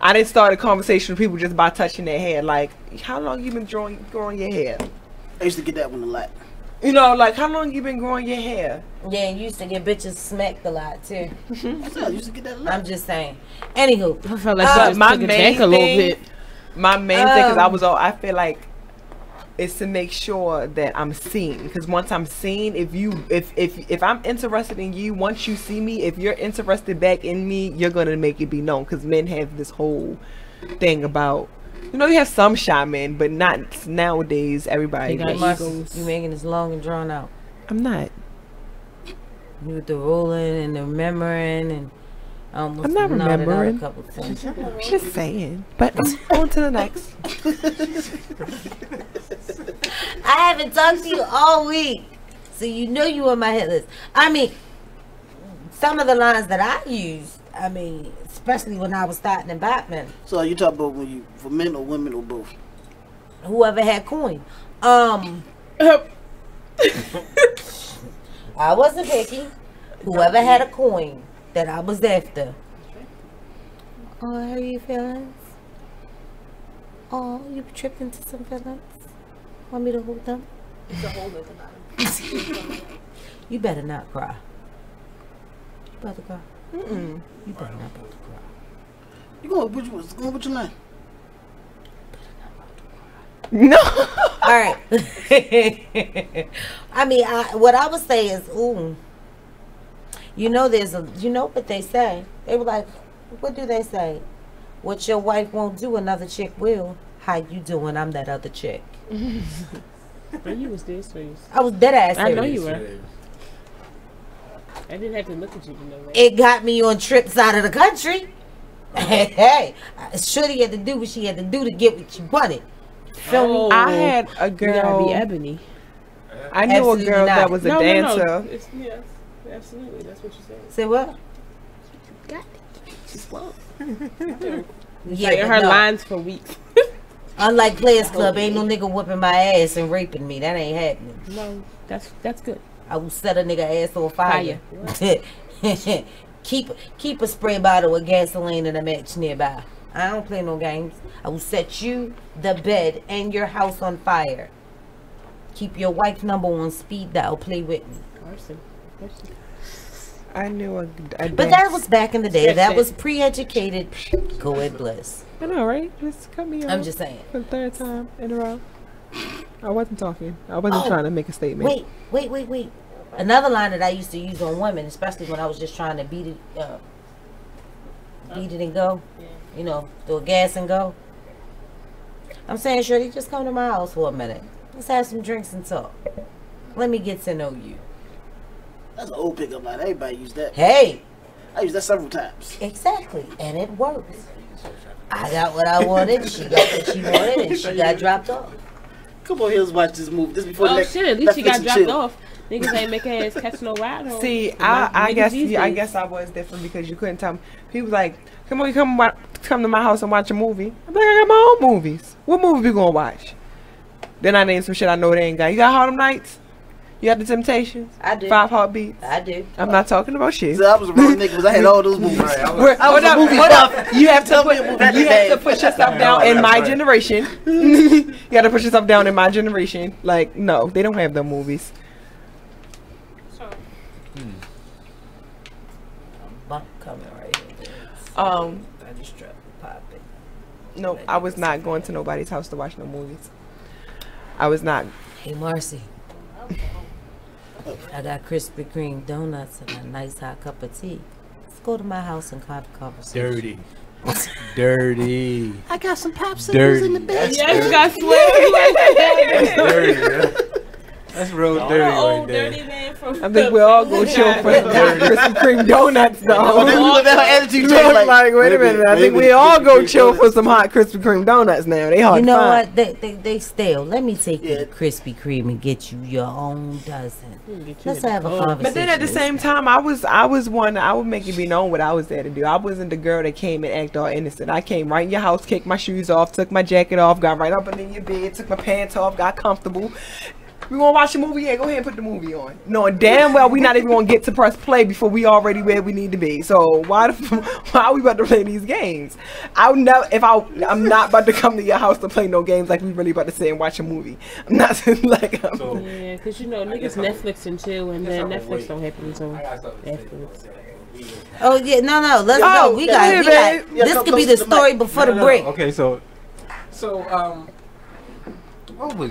I didn't start a conversation with people just by touching their hair. Like, how long you been growing your hair? I used to get that one a lot. You know, like, how long you been growing your hair? Yeah, and you used to get bitches smacked a lot too. I used to get that a lot. I'm just saying. Anywho, I felt like my main thing, because I feel like is to make sure that I'm seen. Because once I'm seen, if I'm interested in you, once you see me, if you're interested back in me, you're gonna make it be known. Because men have this whole thing about, you know, you have some shy men, but not nowadays. Everybody. You making this long and drawn out. I'm not. You with the rolling and the remembering and. I'm not remembering. A couple things. Just saying. But on to the next. I haven't talked to you all week, so you know you on my hit list. I mean, some of the lines that I used, I mean, especially when I was starting in Batman. So are you talking about when you, for men or women or both? Whoever had coin. I wasn't picky. Whoever had a coin that I was after. Oh, how are you feelings? Oh, you tripped into some feelings? Want me to hold them? It's a hold at the bottom. You better not cry. You better cry. Mm-mm. You better not cry. You going with your line? No. All right. I mean, what I would say is, ooh. You know, you know what they say. They were like, what do they say? What your wife won't do, another chick will. How you doing? I'm that other chick. But you was dead serious. I was dead ass serious. I know you were. I didn't have to look at you to know that. It got me on trips out of the country. Hey, Shorty had to do what she had to do to get what she wanted. Oh, I had a girl. You gotta be ebony. I knew Absolutely a girl not. that was a dancer. No. Yes, absolutely. That's what you said. Say what? Got it. She's slow. Yeah, like her no. lines for weeks. Unlike Players Club, ain't no nigga whipping my ass and raping me. That ain't happening. No, that's good. I will set a nigga ass on fire. keep a spray bottle of gasoline in a match nearby. I don't play no games. I will set you, the bed, and your house on fire. Keep your wife's number on speed dial. Play with me. I knew a but that was back in the day. That was pre-educated co-ed Bliss. I know, right? Just cut me off. I'm just saying. For the third time in a row. I wasn't talking. I wasn't trying to make a statement. Wait. Another line that I used to use on women, especially when I was just trying to beat it and go. You know, throw gas and go. I'm saying, Shorty, just come to my house for a minute. Let's have some drinks and talk. Let me get to know you. That's an old pickup line. Everybody used that. Hey! I used that several times. Exactly. And it worked. I got what I wanted. She got what she wanted. And she got dropped off. Come on, let's watch this movie. This before oh, shit. At least she got dropped off. Niggas ain't making her ass catch no ride home. See, I guess I was different because you couldn't tell me. People like, come to my house and watch a movie. I'm like, I got my own movies. What movie we gonna watch? Then I named some shit I know they ain't got. You got Harlem Nights? You got The Temptations? I do. 5 Heartbeats? I do. I'm not talking about shit. So I was a real nigga because I had all those movies. You have to put yourself down in my generation. You got to put yourself down in my generation. Like, no, they don't have them movies. Coming right here. tourist truck popping. No, I was not going to nobody's house to watch no movies. I was not. Hey, Marcy. I got Krispy Kreme donuts and a nice hot cup of tea. Let's go to my house and have a conversation. Dirty. Dirty. I got some popsicles in the bed. Yes, I swear. Dirty. That's real dirty right there. Dirty man from I think we all go chill for some Krispy Kreme donuts, though. Attitude like, wait a minute. I think we all go chill for some hot Krispy Kreme donuts now. They hard You know to find. what? They stale. Let me take you to Krispy Kreme and get you your own dozen. Let's have a conversation. But then at the same time, I would make it be known what I was there to do. I wasn't the girl that came and acted all innocent. I came right in your house, kicked my shoes off, took my jacket off, got right up under your bed, took my pants off, got comfortable. We want to watch a movie? Yeah, go ahead and put the movie on. Knowing damn well we not even going to get to press play before we already where we need to be. So why are we about to play these games? I'm not about to come to your house to play no games like we really about to sit and watch a movie. I'm not like yeah, because you know niggas Netflix and chill, and then Netflix don't happen until afterwards. Oh yeah, no, let's go. We got this could be the story before the break. Okay, so what was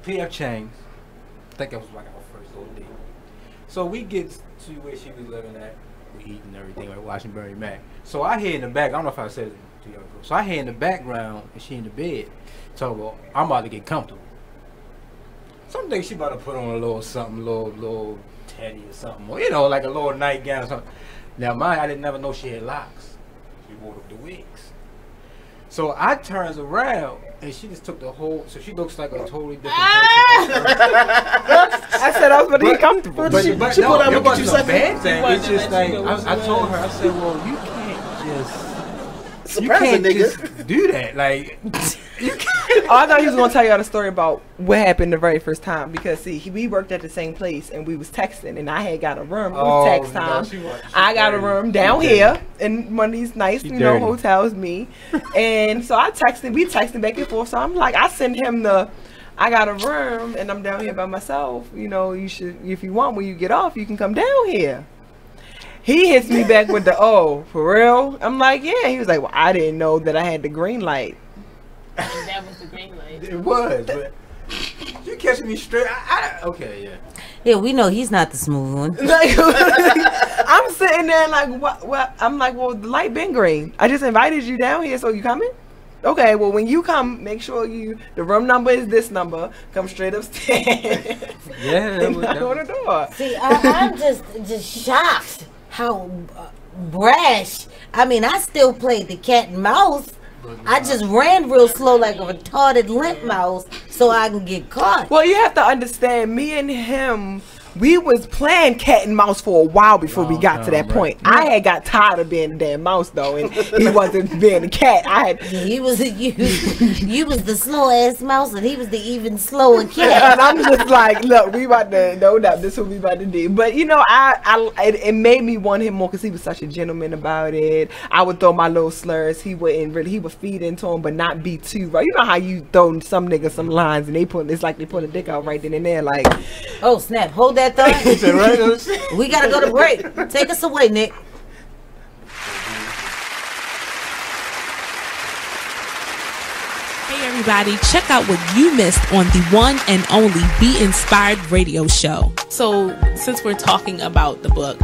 PF Chang's? I think that was like our first little date. So we get to where she was living at, we eating and everything, like watching Bernie Mac. So I hear in the back, I don't know if I said it to y'all before. So I hear in the background, and she in the bed, talking about, I'm about to get comfortable. Some days she about to put on a little something, little teddy or something, or you know, like a little nightgown or something. Now mine, I didn't never know she had locks. She wore the wigs. So I turns around and she just took the whole. So she looks like a totally different person. I said I was going to get comfortable. But it wasn't a bad thing. It's just like I told her. I said, well, you can't just do that. Like you can't. I thought he was going to tell y'all the story about what happened the very first time because see, we worked at the same place and we was texting and I had got a room. It was text time. I got a room down here in one of these nice, hotels. Me, and so we texting back and forth. So I'm like, I send him I got a room and I'm down here by myself. You know, you should, if you want, when you get off, you can come down here. He hits me back with the, oh, for real? I'm like, yeah. He was like, well, I didn't know that I had the green light. That was the green light. It was, but you catching me straight. Okay, yeah. Yeah, we know he's not the smooth one. I'm sitting there like, what? I'm like, well, the light been green. I just invited you down here, so you coming? Okay, well, when you come, make sure the room number is this number. Come straight upstairs. Yeah. Knock on the door. See, I'm just shocked how brash. I mean, I still played the cat and mouse. I just ran real slow like a retarded limp mouse so I can get caught. Well, you have to understand, me and him, we was playing cat and mouse for a while before we got to that point. I had got tired of being the damn mouse though, and he wasn't being the cat. You was the slow ass mouse, and he was the even slower cat. And I'm just like, look, we about to no doubt this is what we about to do. But you know, it made me want him more because he was such a gentleman about it. I would throw my little slurs. He would feed into him, but not be too right. You know how you throw some niggas some lines and it's like they put a dick out right then and there, like, oh snap, hold that. We gotta go to break. Take us away, Nick. Hey everybody, check out what you missed on the one and only Be Inspired radio show. So since we're talking about the book,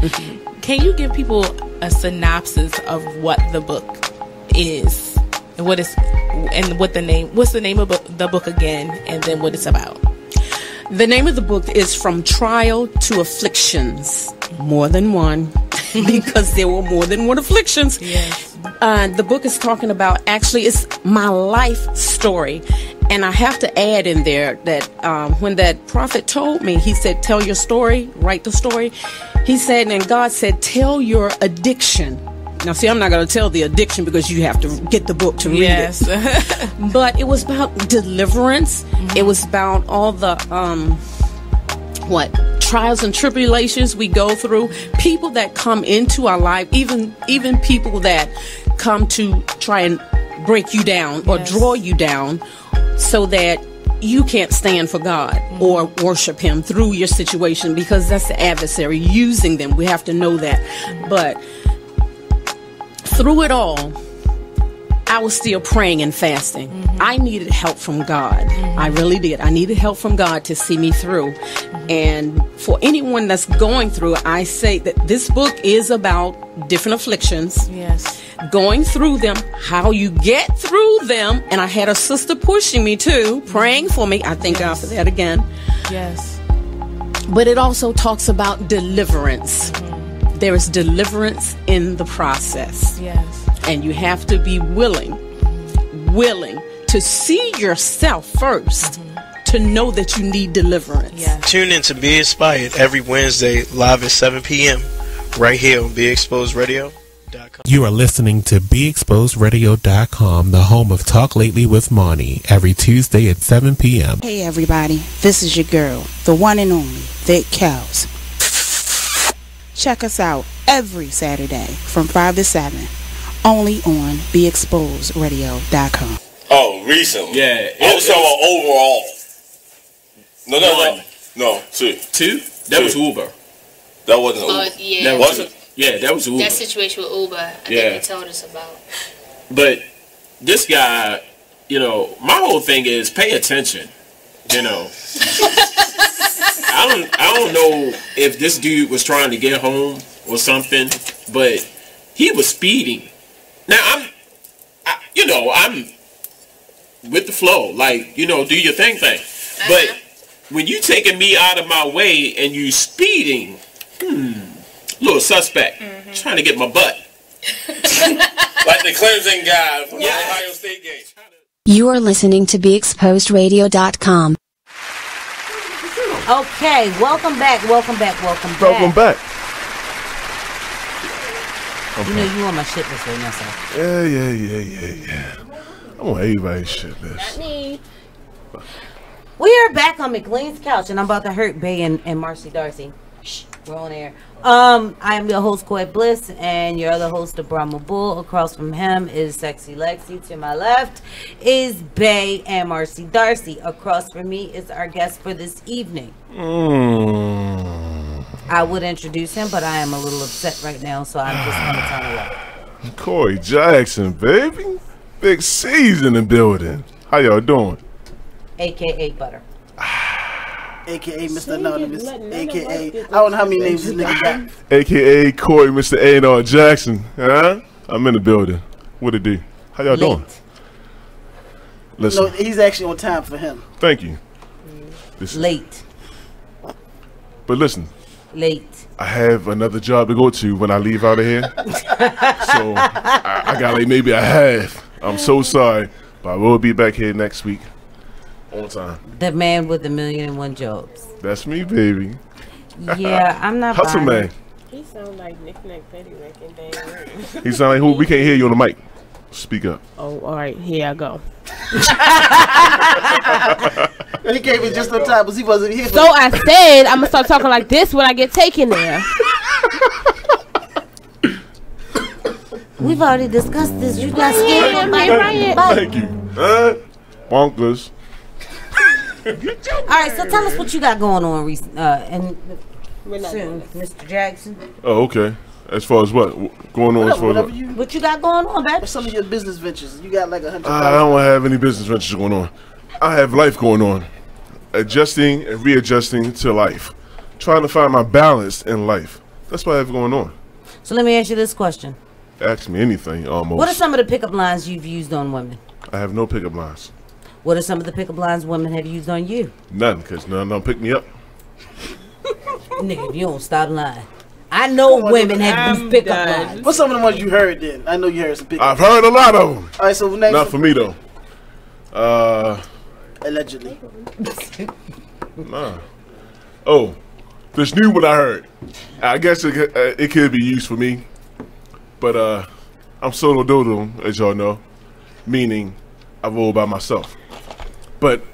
can you give people a synopsis of what the book is and what's the name of the book again, and then what it's about? The name of the book is From Trial to Afflictions. More than one, because there were more than one afflictions. Yes. The book is talking about, actually, it's my life story. And I have to add in there that when that prophet told me, he said, tell your story, write the story. He said, and God said, tell your addiction. Now, see, I'm not going to tell the addiction because you have to get the book to read it. But it was about deliverance. It was about all the, trials and tribulations we go through. People that come into our life, even people that come to try and break you down or draw you down so that you can't stand for God or worship Him through your situation, because that's the adversary using them. We have to know that. But through it all, I was still praying and fasting. I needed help from God. I really did. I needed help from God to see me through. And for anyone that's going through, I say that this book is about different afflictions. Yes. Going through them, how you get through them. And I had a sister pushing me too, praying for me. I thank God for that again. Yes. But it also talks about deliverance. There is deliverance in the process. Yes. And you have to be willing to see yourself first, to know that you need deliverance. Yes. Tune in to Be Inspired every Wednesday live at 7 p.m. right here on BeExposedRadio.com. You are listening to BeExposedRadio.com, the home of Talk Lately with Monty, every Tuesday at 7 p.m. Hey everybody, this is your girl, the one and only Vic Cows. Check us out every Saturday from 5 to 7, only on BeExposedRadio.com. Oh, recently? Yeah. I was talking about overall. No, two. Two? That was Uber. That wasn't Uber. Yeah. That wasn't. Yeah, that was Uber. That situation with Uber, I think they told us about. But this guy, you know, my whole thing is pay attention. You know, I don't know if this dude was trying to get home or something, but he was speeding. Now I'm with the flow, like, you know, do your thing. But when you taking me out of my way and you speeding, little suspect, trying to get my butt. Like the Clemson guy from the Ohio State game. You are listening to BeExposedRadio.com. Okay, welcome back. Welcome back. Okay. You know you on my shit list right now, sir. Yeah. I'm on everybody's shit list. Not me. We are back on McLean's couch, and I'm about to hurt Bay and Marcy Darcy. Shh, we're on air. I am your host, Bliss, and your other host, the BrahmaBull. Across from him is Sexy Lexi. To my left is Bay and Marcy Darcy. Across from me is our guest for this evening. I would introduce him, but I am a little upset right now, so I'm just going to turn away. Corey Jackson, baby. Big C's in the building. How y'all doing? AKA Butter. AKA Mr. Anonymous. AKA, I don't know how many names this nigga got. AKA Corey, Mr. A&R Jackson. Huh? I'm in the building. What it do? How y'all doing? Listen. No, he's actually on time for him. Thank you. Late. But listen. Late. I have another job to go to when I leave out of here. So I got like maybe a half. I'm so sorry, but I will be back here next week on time. The man with 1,000,001 jobs. That's me, baby. Yeah, I'm not Hustle man. He sound like Nick Pettywick and Dan. He sound like who? We can't hear you on the mic. Speak up. Oh, all right. Here I go. He came in just on time, but he wasn't here. So I said I'm gonna start talking like this when I get taken there. We've already discussed this. You got scared. Thank you. Bonkers. All right, so tell us what you got going on, and soon, Mr. Jackson. Oh, okay. As far as what going on? What you got going on, baby? Some of your business ventures. You got like 100. I don't have any business ventures going on. I have life going on, adjusting and readjusting to life, trying to find my balance in life. That's what I have going on. So let me ask you this question. Ask me anything, almost. What are some of the pickup lines you've used on women? I have no pickup lines. What are some of the pickup lines women have used on you? None, because none don't pick me up. Nigga, if you don't stop lying. I know women have used pickup lines. What's some of the ones you heard then? I know you heard some pickup I've heard a lot of them. All right, so next. Not for me, though. Allegedly. Nah. Oh, this new one I heard. I guess it could be used for me. But I'm solo dodo, as y'all know. Meaning, I roll by myself. But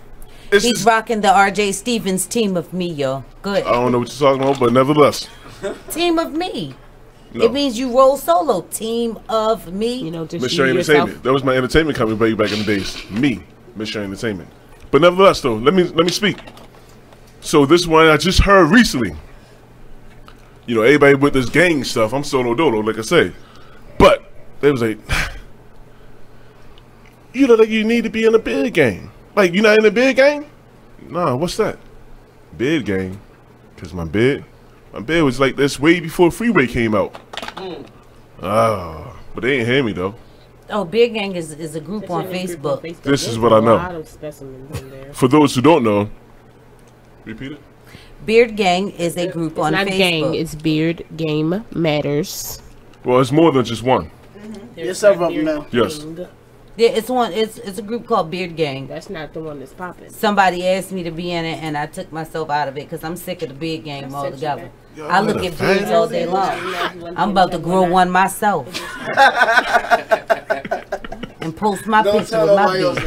he's rocking the R.J. Stevens team of me, yo. Good. I don't know what you're talking about, but nevertheless. Team of me. No. It means you roll solo. Team of me. You know, just Mission Entertainment. That was my entertainment company back in the days. Me, Mission Entertainment. But nevertheless, though, let me speak. So this one I just heard recently. You know, everybody with this gang stuff. I'm solo dodo, like I say. But they was like, you look like you need to be in a bid game. Like, you not in a bid game? Nah, what's that? Bid game. Because my bid was like this way before Freeway came out. Oh, but they ain't hear me, though. Oh, Beard Gang is a group on Facebook. This is what I know. For those who don't know, repeat it. Beard Gang is a group on not Facebook. Gang, it's Beard Game Matters. Well, it's more than just one. There's several of them now. Yes. Yeah, it's a group called Beard Gang. That's not the one that's popping. Somebody asked me to be in it, and I took myself out of it because I'm sick of the Beard Gang altogether. I look at beards all day long. I'm about to grow one myself and post my picture with my beard.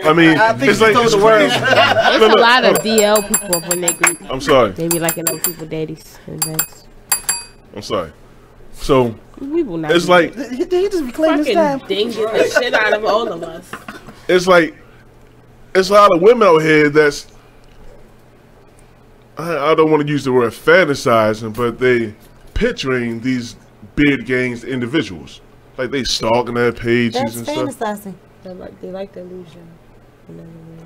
I mean, it's like There's a lot of DL people up in that group. I'm sorry. They be liking other people daddies and dads. I'm sorry. So We will not it's like he just reclaimed his time. Dinging the shit out of all of us. it's like it's a lot of women out here that's I don't want to use the word fantasizing, but they picturing these beard gangs individuals. Like they stalking their pages That's and stuff. fantasizing. They like the illusion.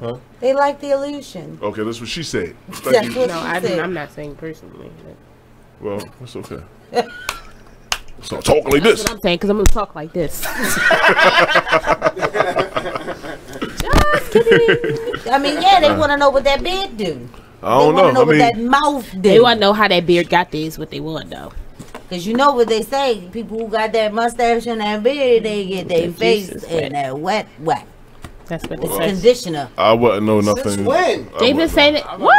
Huh? They like the illusion. Okay, that's what she said. Thank That's you. what No, she said. I'm not saying personally. Well, that's okay. So talk like this. That's what I'm saying, because I'm going to talk like this. Just kidding. I mean, yeah, they want to know what that beard do. I don't They want to know I what mean, that mouth do. They want to know how that beard got there is what they want, though. Because you know what they say. People who got that mustache and that beard, they get their face in that wet. That's what It's Well, conditioner. I wouldn't know nothing. Since when? They've been saying it. What?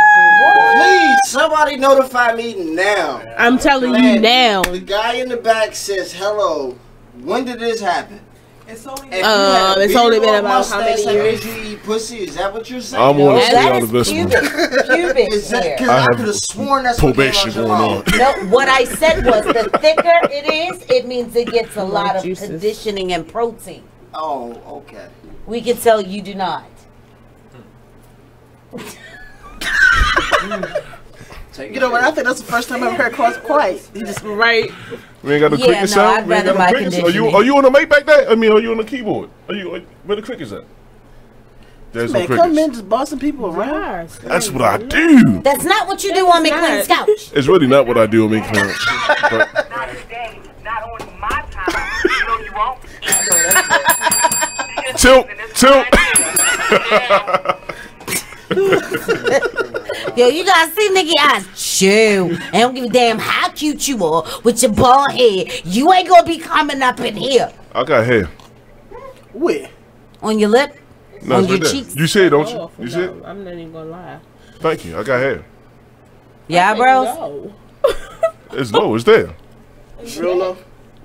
Please, somebody notify me now. I'm telling you now. The guy in the back says, hello, when did this happen? It's only been about how many years? You eat pussy? Is that what you're saying? I'm going to stay out of this one. Pubic Is that hair. because I could have sworn that's what came out Probation your going mouth. on. No, what I said was the thicker it is, it means it gets a lot of juices. conditioning and protein. Oh, okay. We can tell you do not. You know what? I think that's the first time I've heard cross quiet. He just right. We ain't got the Yeah, cricket no, sound. I'd We ain't rather got my the crickets. Are conditioning. you on the mic back there? I mean, are you on the keyboard? Where the crickets at? There's no man, come crickets. in just bossing people around. That's what I do. That's not what you do on McLean's couch. It's really not what I do on me, Clarence. But tilt. Yo, you gotta see Nikki eyes. Chew. I don't give a damn how cute you are with your bald head. You ain't gonna be coming up in here. I got hair. Where? On your lip? No, on it's your right there. cheeks? You see it, don't you? You see it? I'm not even going to lie. Thank you. I got hair. Yeah, bro. No. It's low. It's there. Real low?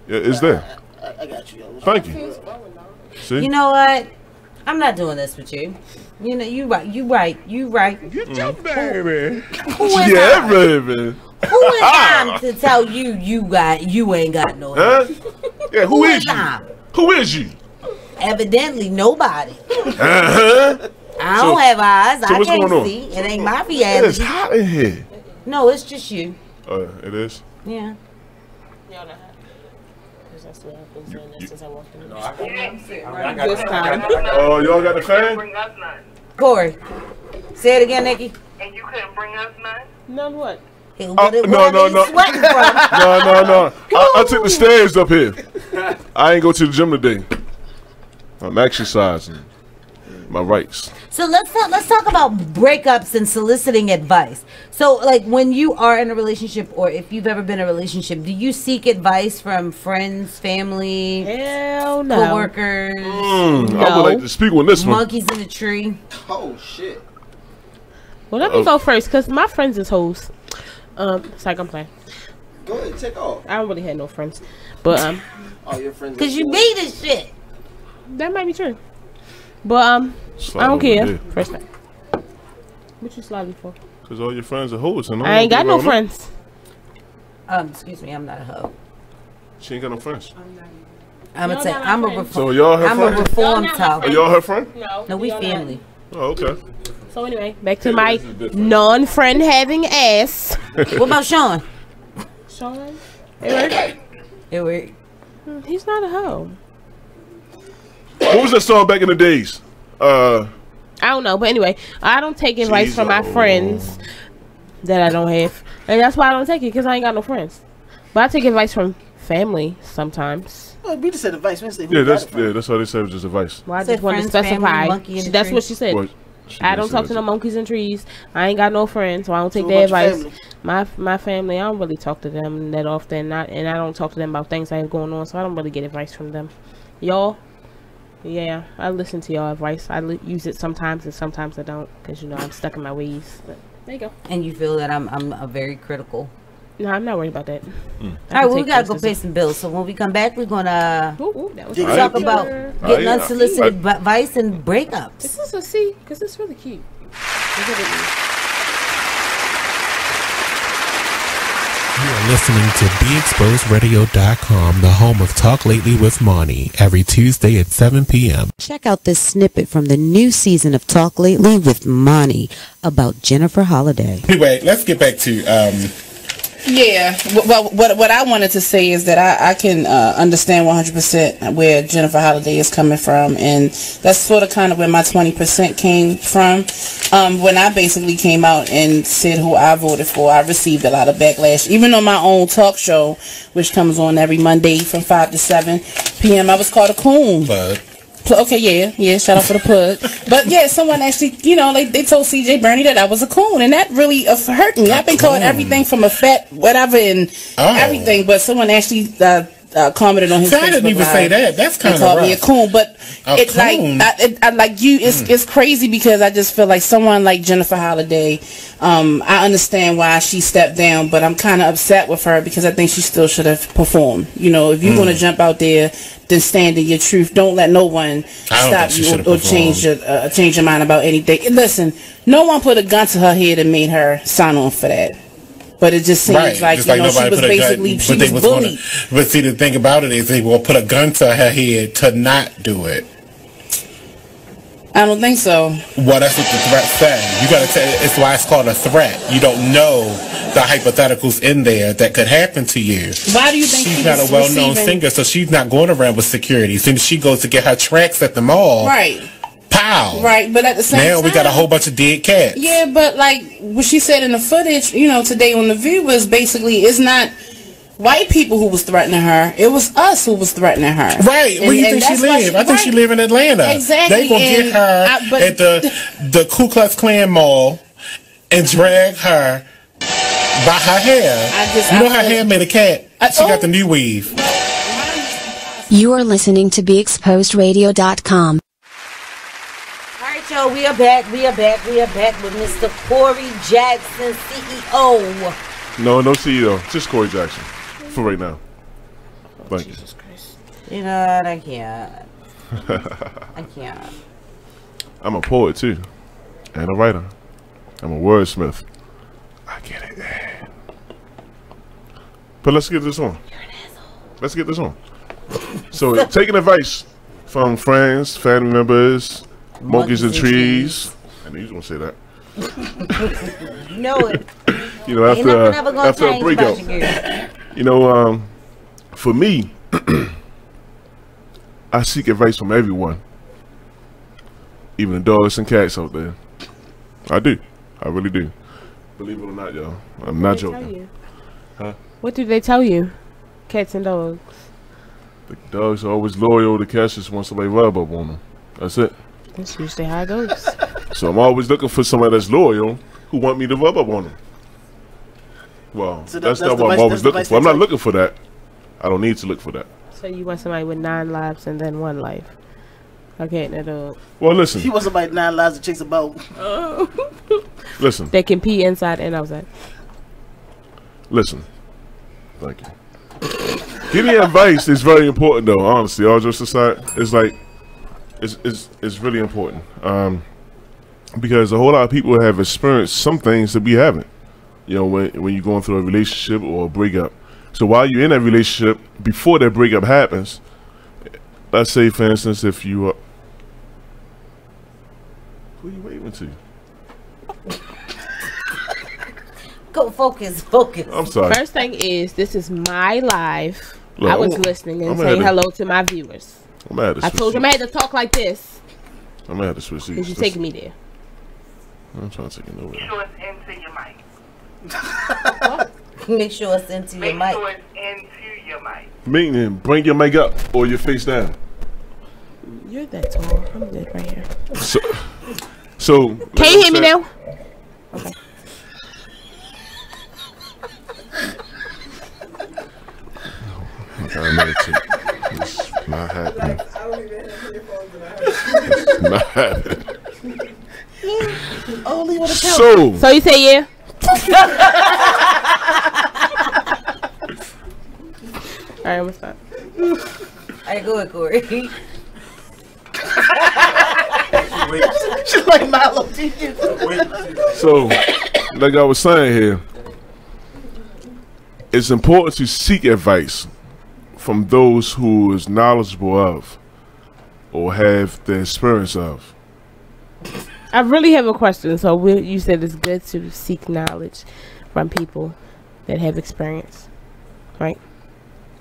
Yeah, it's there. I got you. Thank you. See? You know what? I'm not doing this with you. You know, you right. Get your baby. Who is Yeah, I? baby. Who is I to tell you you ain't got no Huh? hair? Yeah, who is you? I? Who is you? Evidently nobody. Uh-huh. I don't have eyes. So I what's can't going on? see. It ain't my It's reality. hot in here. No, it's just you. It is? Yeah. Y'all know how. That's what I've been saying since I walked in. This time. Oh, y'all got the fan? Corey, say it again, Nikki. And you couldn't bring us none? None what? No. Sweating from? No. I took the stairs up here. I ain't go to the gym today. I'm exercising my rights. So let's talk about breakups and soliciting advice. So, like, when you are in a relationship, or if you've ever been in a relationship, do you seek advice from friends, family, Hell no, coworkers? I would like to speak on this one. Monkeys in the tree. Oh shit. Well, let me go first, because my friends is hoes. It's like I'm playing. Go ahead, take off. I don't really have no friends, but Oh, your friends. Cause you be this shit. That might be true. But I don't care. First time. What you sliding for? Cause all your friends are hoes. And I ain't got no friends. Excuse me, I'm not a hoe. She ain't got no friends. I'm gonna say I'm a reform. So y'all her I'm friend? a reformed hoe. Are y'all her friend? No, we family. Oh, okay. So anyway, back to my non-friend having ass. What about Sean? Sean? It worked. It worked. He's not a hoe. What was that song back in the days? I don't know, but anyway, I don't take advice from my friends that I don't have, and that's why I don't take it, because I ain't got no friends. But I take advice from family sometimes. Well, we just said advice. We didn't say Yeah, that's how they said it was just advice. Well, I just want to specify. That's what she said. What? I don't talk to no monkeys and trees. I ain't got no friends, so I don't take their advice. My family, I don't really talk to them that often, and I don't talk to them about things I have going on, so I don't really get advice from them. Y'all, yeah, I listen to y'all advice. I use it sometimes, and sometimes I don't, because I'm stuck in my ways. But there you go. And you feel that I'm a very critical. No, I'm not worried about that. All right, well, we gotta go pay some bills. So when we come back, we're gonna talk about getting unsolicited advice and breakups. Is this a C? Because it's really cute. You are listening to BeExposedRadio.com, the home of Talk Lately with Monty, every Tuesday at 7 p.m. Check out this snippet from the new season of Talk Lately with Monty about Jennifer Holliday. Anyway, let's get back to Yeah, well, what I wanted to say is that I can understand 100% where Jennifer Holliday is coming from, and that's sort of kind of where my 20% came from. When I basically came out and said who I voted for, I received a lot of backlash. Even on my own talk show, which comes on every Monday from 5 to 7 p.m., I was called a coon. Okay, yeah, shout out for the plug. But yeah, someone actually, they told CJ Bernie that I was a coon, and that really hurt me. I've been called everything from a fat whatever and everything, but someone actually commented on his Facebook. I didn't even say that. That's kind of rough. Called me a coon, but it's it's crazy because I just feel like someone like Jennifer Holliday, I understand why she stepped down, but I'm kind of upset with her because I think she still should have performed. If you want to jump out there, then stand in your truth. Don't let no one stop you or change your mind about anything. And listen, no one put a gun to her head and made her sign on for that. But it just seems like, she was basically, she was bullied. But see, the thing about it is they will put a gun to her head to not do it. I don't think so. Well, that's what the threat says. You got to tell. It's why it's called a threat. You don't know the hypotheticals in there that could happen to you. Why do you think she's not a well-known singer? So she's not going around with security. As soon as she goes to get her tracks at the mall, right? Pow! Right, but at the same time, we got a whole bunch of dead cats. Yeah, but like what she said in the footage, today on The View was basically it's not white people who was threatening her. It was us who was threatening her. Right. Where do you think she live? I think she live in Atlanta. Exactly. They gonna get her at the Ku Klux Klan mall and drag her by her hair. Her hair made a cat. She got the new weave. You are listening to BeExposedRadio.com. All right, y'all. We are back with Mr. Corey Jackson, CEO. No CEO. Just Corey Jackson. For right now. Thank you. Jesus Christ. You know what? I can't. I can't. I'm a poet too. And a writer. I'm a wordsmith. I get it. But let's get this on. You're an asshole. Let's get this on. So, taking advice from friends, family members, monkeys and trees. I knew you was going to say that. You know it. After a breakup. For me, I seek advice from everyone. Even the dogs and cats out there. I do. I really do. Believe it or not, y'all. I'm not joking. Huh? What do they tell you? Cats and dogs. The dogs are always loyal. The cats just want somebody to rub up on them. That's it. That's usually how it goes. So I'm always looking for somebody that's loyal who want me to rub up on them. Well, so that's not what I'm always looking for. I'm not looking for that. I don't need to look for that. So you want somebody with 9 lives and then 1 life. Okay, that dog. Well, listen. He wants somebody with 9 lives to chase a boat. Listen. They can pee inside and outside. Listen. Thank you. Giving advice is very important, though. Honestly, all jokes aside, it's like it's really important because a whole lot of people have experienced some things that we haven't. When you're going through a relationship or a breakup. So while you're in that relationship, before that breakup happens, let's say, for instance, if you are, who are you waving to? Go focus. I'm sorry. First thing is, this is my life. I was listening and saying hello to my viewers. I told you I had to talk like this. I'm gonna have to switch seats. Because you're taking me there. I'm trying to take it nowhere. Make sure it's into your mic. What? Make sure it's into your mic. Make sure it's into your mic. Meaning, bring your mic up or your face down. You're that tall. I'm dead right here. So can you hear me now? Okay. I gotta meditate. It's not happening. It's not happening. Only on the So you say yeah? All right, I'm gonna stop. Alright, go ahead, Corey. She's like Milo teaching. So, like I was saying here, it's important to seek advice from those who is knowledgeable of or have the experience of. I really have a question. So you said it's good to seek knowledge from people that have experience, right?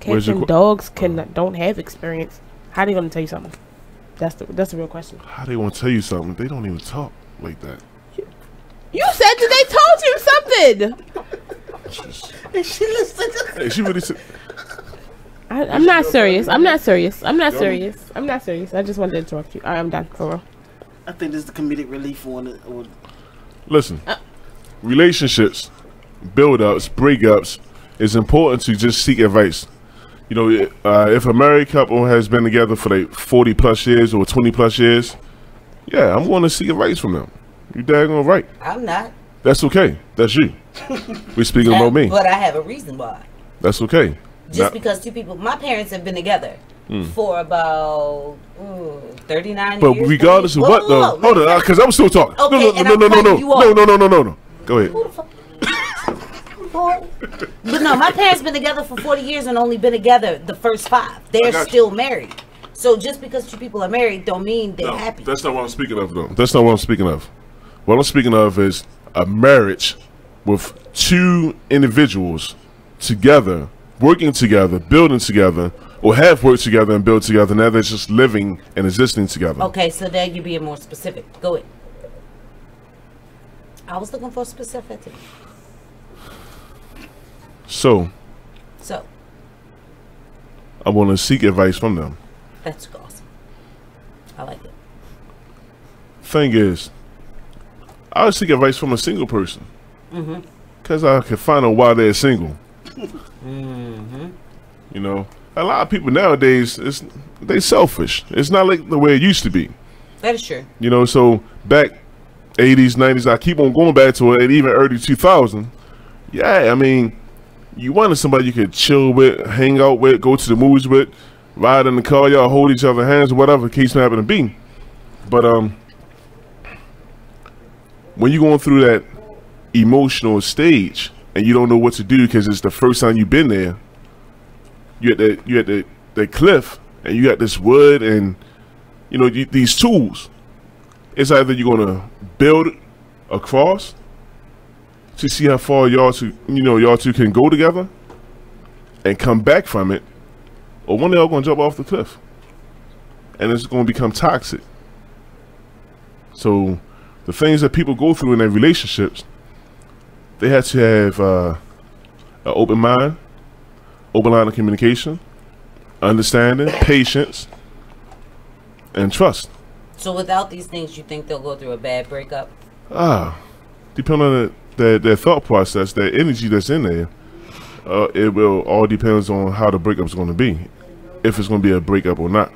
Cats and dogs don't have experience. How are they gonna tell you something? That's the real question. How they want to tell you something? They don't even talk like that. You said that they told you something. And she listened. Hey, she really said. I'm not serious. I'm not serious. I'm not serious. I'm not serious. I just wanted to interrupt you. All right, I'm done for real. I think this is the comedic relief on it. Listen, relationships, build-ups, breakups, it's important to just seek advice. You know, if a married couple has been together for like 40 plus years or 20 plus years, yeah, I'm going to seek advice from them. You daggone right. I'm not. That's okay. That's you. We're speaking about me. But I have a reason why. That's okay. Just because two people, my parents have been together for about 39 but years. But regardless of what, though, hold on, because I'm still talking. Okay, No. But no, my parents been together for 40 years and only been together the first 5. They're still married. So just because two people are married don't mean they're happy. That's not what I'm speaking of, though. That's not what I'm speaking of. What I'm speaking of is a marriage with two individuals together, working together, building together, or have worked together and built together. Now they're just living and existing together. Okay, so there you're being more specific. Go ahead. I was looking for specificity. So, I want to seek advice from them. That's awesome. I like it. Thing is, I would seek advice from a single person. Because I can find out why they're single. You know, a lot of people nowadays, they selfish. It's not like the way it used to be. That is true. You know, so back 80s, 90s, I keep on going back to it, even early 2000. Yeah, I mean, you wanted somebody you could chill with, hang out with, go to the movies with, ride in the car, y'all hold each other's hands, or whatever the case may happen to be. But when you're going through that emotional stage and you don't know what to do because it's the first time you've been there, you at the cliff and you got this wood and you know these tools. It's either you're gonna build across to see how far y'all two can go together and come back from it, or one of y'all gonna jump off the cliff and it's gonna become toxic. So the things that people go through in their relationships, they have to have an open mind, open line of communication, understanding, patience, and trust. So without these things, you think they'll go through a bad breakup? Depending on their thought process, their energy that's in there, it will all depends on how the breakup is going to be, if it's going to be a breakup or not.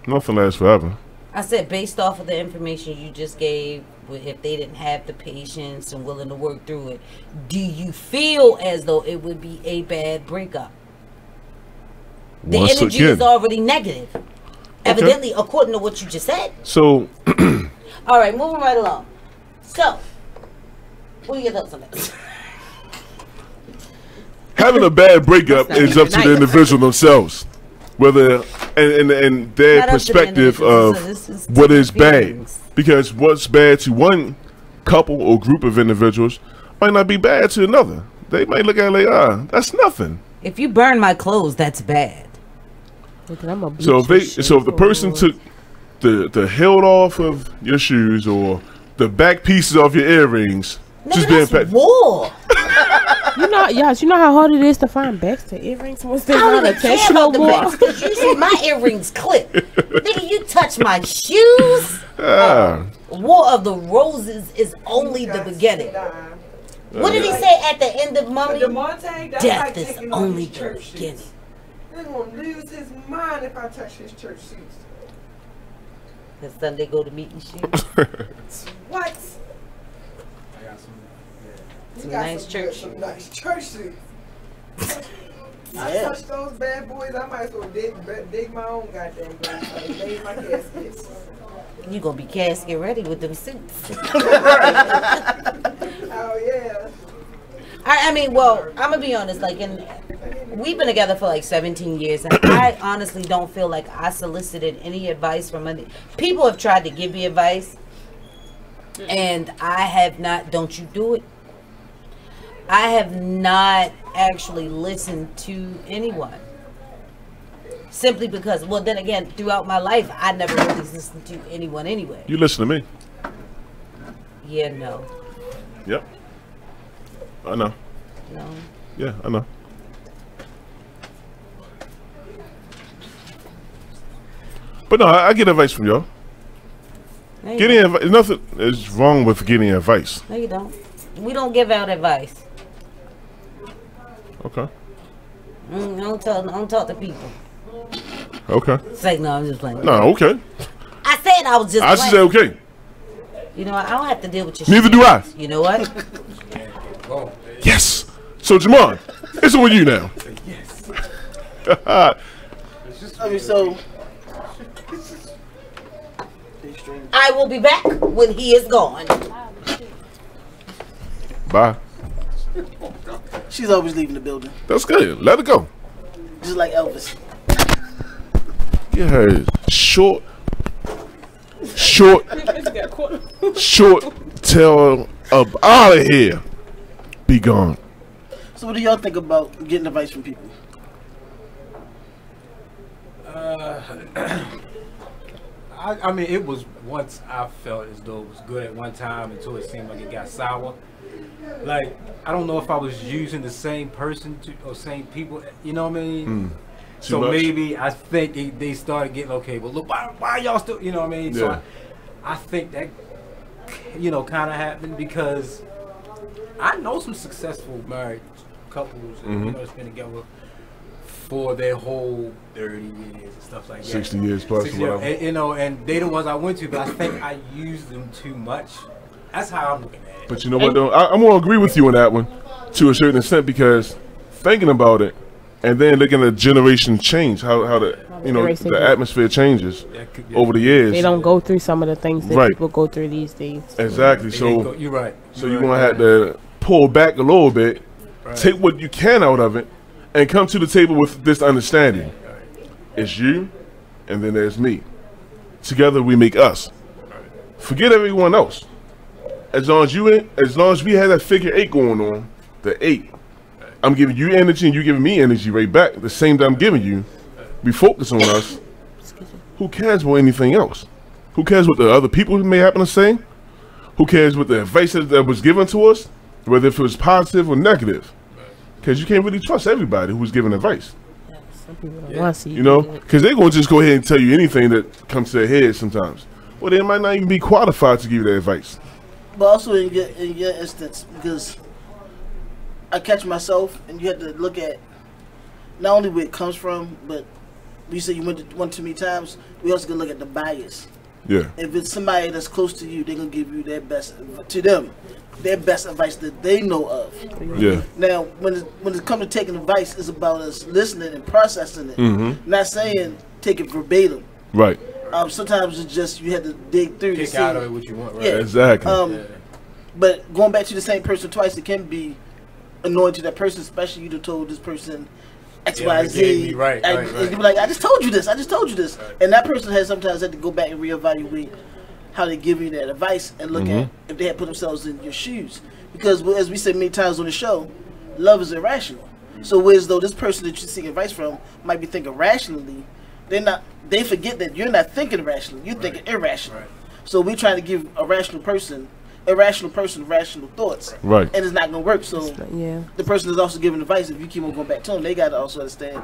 Nothing lasts forever. I said based off of the information you just gave, if they didn't have the patience and willing to work through it, do you feel as though it would be a bad breakup? The energy is already negative. Okay. Evidently, according to what you just said. So, all right, moving right along. So, what are your thoughts on this? Having a bad breakup is up to the individual themselves, whether and their perspective of what is bad. Because what's bad to one couple or group of individuals might not be bad to another. They might look at it like, that's nothing. If you burn my clothes, that's bad. So if the person took the hilt off of your shoes or the back pieces off your earrings, just being that's war. You know how hard it is to find backs to earrings once they're I don't not even care attached about no the more. backs, 'cause usually my earrings clip. Nigga, you touch my shoes. War of the Roses is only the beginning. What did he say at the end of Mummy? Death is only the beginning. He's gonna lose his mind if I touch his church suits. His Sunday go to meeting shoes. What? Some nice church Some nice church suits. I Yeah. touch those bad boys. I might as well dig my own goddamn grave. Lay my caskets. You gonna be casket ready with them suits. Oh yeah. I mean, well, I'm gonna be honest. Like, we've been together for like 17 years, and I honestly don't feel like I solicited any advice from other people. Have tried to give me advice, and I have not. Don't you do it? I have not actually listened to anyone. Simply because, well, then again, throughout my life, I never really listened to anyone anyway. You listen to me. Yeah, no. Yep. I know. No. Yeah, I know. But no, I get advice from y'all. No, you Getting don't. advice, nothing is wrong with getting advice. No, you don't. We don't give out advice. Okay. Don't talk to people. Okay. Say no, I'm just playing. No, okay. I said I was just I playing. said okay. You know what? I don't have to deal with your Neither shit. do I. You know what? Yes. So Jamon, it's on you now. Yes. I mean, so I will be back when he is gone. Bye. she's always leaving the building. That's good. Let her go. Just like Elvis. Get her short, tell up out of here. Be gone. So what do y'all think about getting advice from people? I mean, it was once I felt as though it was good at one time until it seemed like it got sour. Like, I don't know if I was using the same person or same people, you know what I mean? So much? maybe I think they started getting, okay, well, look, why y'all still, you know what I mean? So Yeah. I think that, you know, kind of happened because I know some successful married couples and, you know, it's been together for their whole 30 years and stuff like that. 60 years plus 60 or whatever. and, you know, and they the ones I went to, but I think I used them too much. That's how I'm looking at it. But you know what, though? I'm going to agree with you on that one to a certain extent because thinking about it and then looking at generation change, how the, you know, the atmosphere changes over the years. They don't go through some of the things that Right. people go through these days. Exactly. So you're right. So you're going to have to pull back a little bit, take what you can out of it, and come to the table with this understanding. It's you, and then there's me. Together we make us. Forget everyone else. As long as we have that figure 8 going on, the 8, I'm giving you energy and you giving me energy right back. The same that I'm giving you, we focus on us. Who cares about anything else? Who cares what the other people may happen to say? Who cares what the advice that was given to us, whether if it was positive or negative? Because you can't really trust everybody who's giving advice. Some people don't want to see You know, because they're going to just go ahead and tell you anything that comes to their head sometimes. Well, they might not even be qualified to give you that advice. But also in your instance, because I catch myself, and you have to look at not only where it comes from, but you say you went to one too many times. We also can look at the bias. Yeah. If it's somebody that's close to you, they're gonna give you their best their best advice that they know of. Yeah. Now, when it comes to taking advice, it's about us listening and processing it. Mhm. Not saying take it verbatim. Right. Sometimes it's just you have to dig through to Pick see out of it what you want, right? Yeah. Exactly. But going back to the same person twice, it can be annoying to that person, especially you told this person X, Yeah, Y, they Z. gave me right. And you be like, I just told you this. And that person has sometimes had to go back and reevaluate how they give you that advice and look at if they had put themselves in your shoes. Because as we said many times on the show, love is irrational. So whereas though this person that you seek advice from might be thinking rationally, they forget that you're not thinking rationally, you're thinking irrational. So we trying to give a rational person rational thoughts. Right. And it's not gonna work. So the person is also giving advice. If you keep on going back to them, they gotta also understand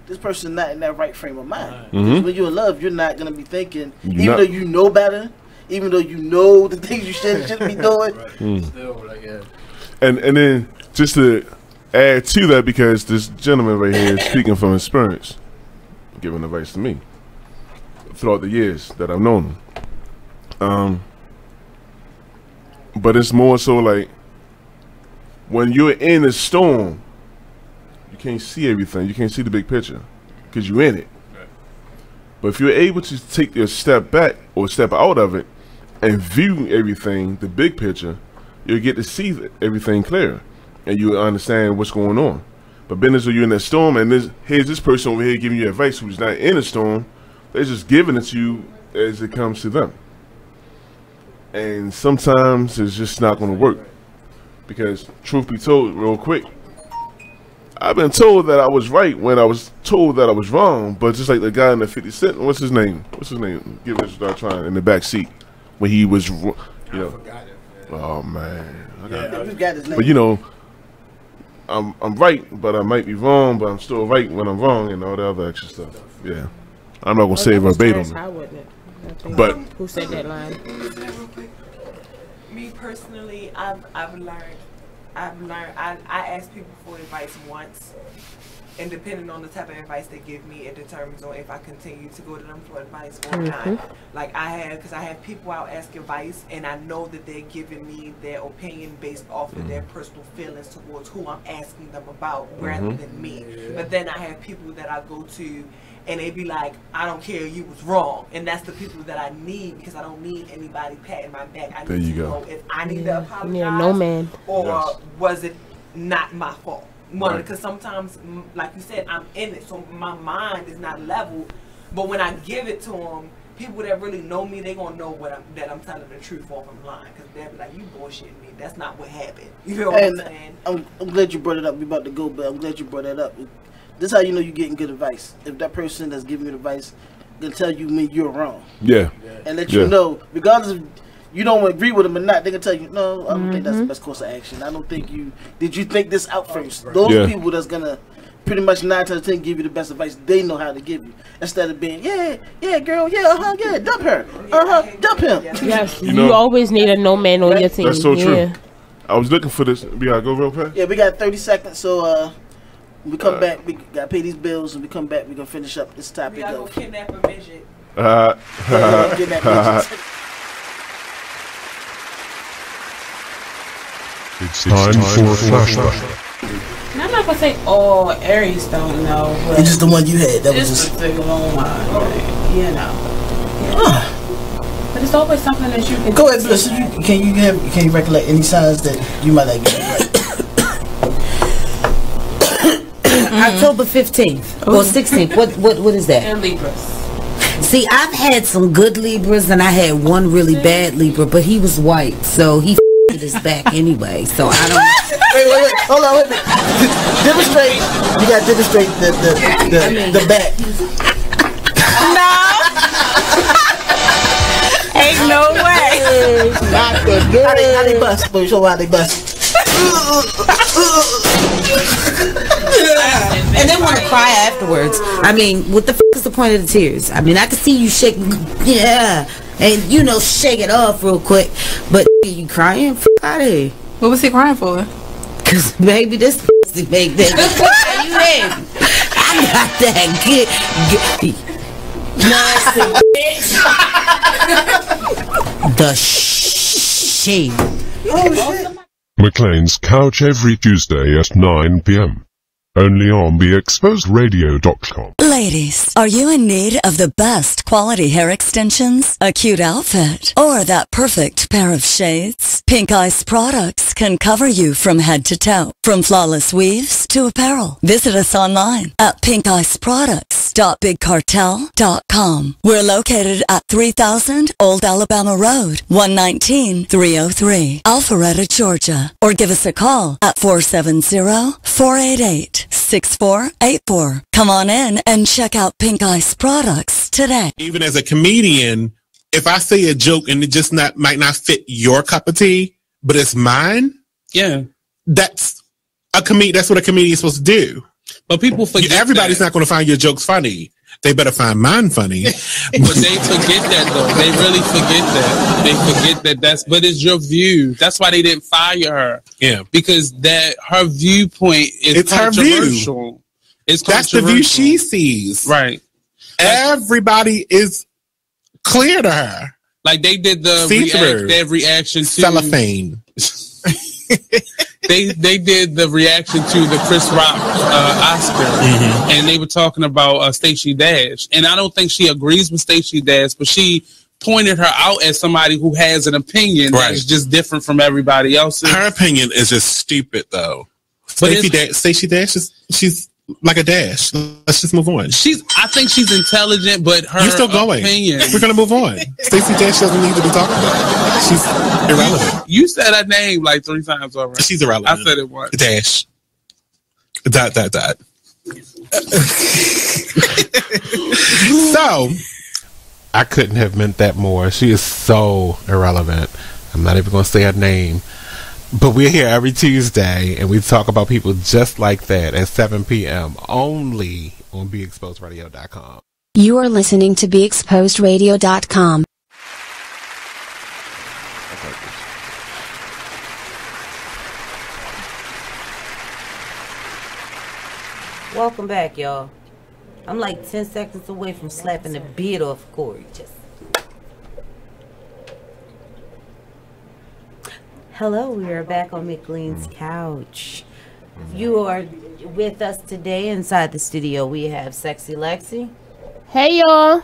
this person is not in that right frame of mind. Because when you're in love, you're not gonna be thinking, even though you know better, even though you know the things you shouldn't be doing. Still, and then just to add to that, because this gentleman right here is speaking from experience, giving advice to me throughout the years that I've known him. But it's more so like when you're in a storm, you can't see everything. You can't see the big picture because you're in it. But if you're able to take a step back or step out of it and view everything, the big picture, you'll get to see everything clear and you understand what's going on. But business, when you're in that storm, and here's this person over here giving you advice who's not in a storm, they're just giving it to you as it comes to them. And sometimes it's just not going to work. Because truth be told, real quick, I've been told that I was right when I was told that I was wrong. But just like the guy in the 50 Cent, what's his name? Give it a start trying in the back seat when he was, you know. Oh man, but you know, I'm right, but I might be wrong, but I'm still right when I'm wrong, and all the other extra stuff. Yeah, I'm not gonna say verbatim. But who said that line? Me personally, I've learned. I ask people for advice once, and depending on the type of advice they give me, it determines on if I continue to go to them for advice or not. Like I have people out ask advice, and I know that they're giving me their opinion based off of their personal feelings towards who I'm asking them about, rather than me. But then I have people that I go to, and they be like, I don't care, you was wrong. And that's the people that I need, because I don't need anybody patting my back. I need to know if I need to apologize or was it not my fault. Because sometimes, like you said, I'm in it, so my mind is not level. But when I give it to them, people that really know me, they gonna know that I'm telling the truth off of line. Because they'll be like, you bullshitting me. That's not what happened. You know what I'm saying? I'm glad you brought it up. We about to go, but I'm glad you brought that up. This is how you know you're getting good advice. If that person that's giving you advice gonna tell you you're wrong. Yeah. And let you know, regardless if you don't agree with them or not, they can tell you, no, I don't think that's the best course of action. I don't think did you think this out first? Those people that's gonna pretty much 9 times out of 10 give you the best advice they know how to give you. Instead of being, girl, dump her. Dump him. Yes, you always need a no man on your team. That's so true. I was looking for this. We gotta go real fast? Yeah, we got 30 seconds, so when we come back, we gotta pay these bills, and we come back, we're gonna finish up this topic. We gotta go kidnap a midget. It's time for flashback. And I'm not gonna say all Aries don't know, but it's just the one you had. That was just the long one, you know. But it's always something that you can go ahead. Bliss, can you recollect any signs that you might like? October 15th or 16th. What is that? And Libras. See, I've had some good Libras and I had one really bad Libra, but he was white, so he f***ed his back anyway. So I don't. Wait, hold on, wait a minute. Demonstrate. You got to demonstrate the back. No. Ain't no way. Not the nerd. How they bust? But show how they bust. And then want to cry afterwards. I mean, what the f*** is the point of the tears? I mean, I can see you shake, and shake it off real quick. But you crying? F*** out of here. What was he crying for? Cause baby, this pussy make that. You in? I got that good nasty bitch. The shame. McLean's Couch every Tuesday at 9 p.m. Only on BeExposedRadio.com. Ladies, are you in need of the best quality hair extensions, a cute outfit, or that perfect pair of shades? Pink Ice Products can cover you from head to toe, from flawless weaves to apparel. Visit us online at pinkiceproducts.bigcartel.com. We're located at 3000 Old Alabama Road, 119-303, Alpharetta, Georgia. Or give us a call at 470-488-66 888-866-6484. Come on in and check out Pink Ice products today. Even as a comedian, if I say a joke and it just might not fit your cup of tea, but it's mine, that's what a comedian is supposed to do. But people forget everybody's not going to find your jokes funny. They better find mine funny. But they forget that, though. They really forget that. They forget that but it's your view. That's why they didn't fire her. Yeah. Because her viewpoint is controversial. Her view. It's That's the view she sees. Right. Everybody is clear to her. Like they did their reaction to cellophane. They did the reaction to the Chris Rock Oscar, and they were talking about Stacey Dash, and I don't think she agrees with Stacey Dash, but she pointed her out as somebody who has an opinion that's just different from everybody else's. Her opinion is just stupid, though. Stacey Dash she's like a dash. Let's just move on. I think she's intelligent, but her You're still going. opinion. We're gonna move on. Stacey Dash doesn't need to be talked about. She's irrelevant. You said her name like 3 times already. She's irrelevant. I said it once. Dash. ... So I couldn't have meant that more. She is so irrelevant. I'm not even gonna say her name. But we're here every Tuesday, and we talk about people just like that at 7 p.m. only on BeExposedRadio.com. You are listening to BeExposedRadio.com. Welcome back, y'all. I'm like 10 seconds away from slapping the beard off Corey. Hello, we are back on McLean's couch. You are with us today inside the studio. We have Sexy Lexi. Hey, y'all.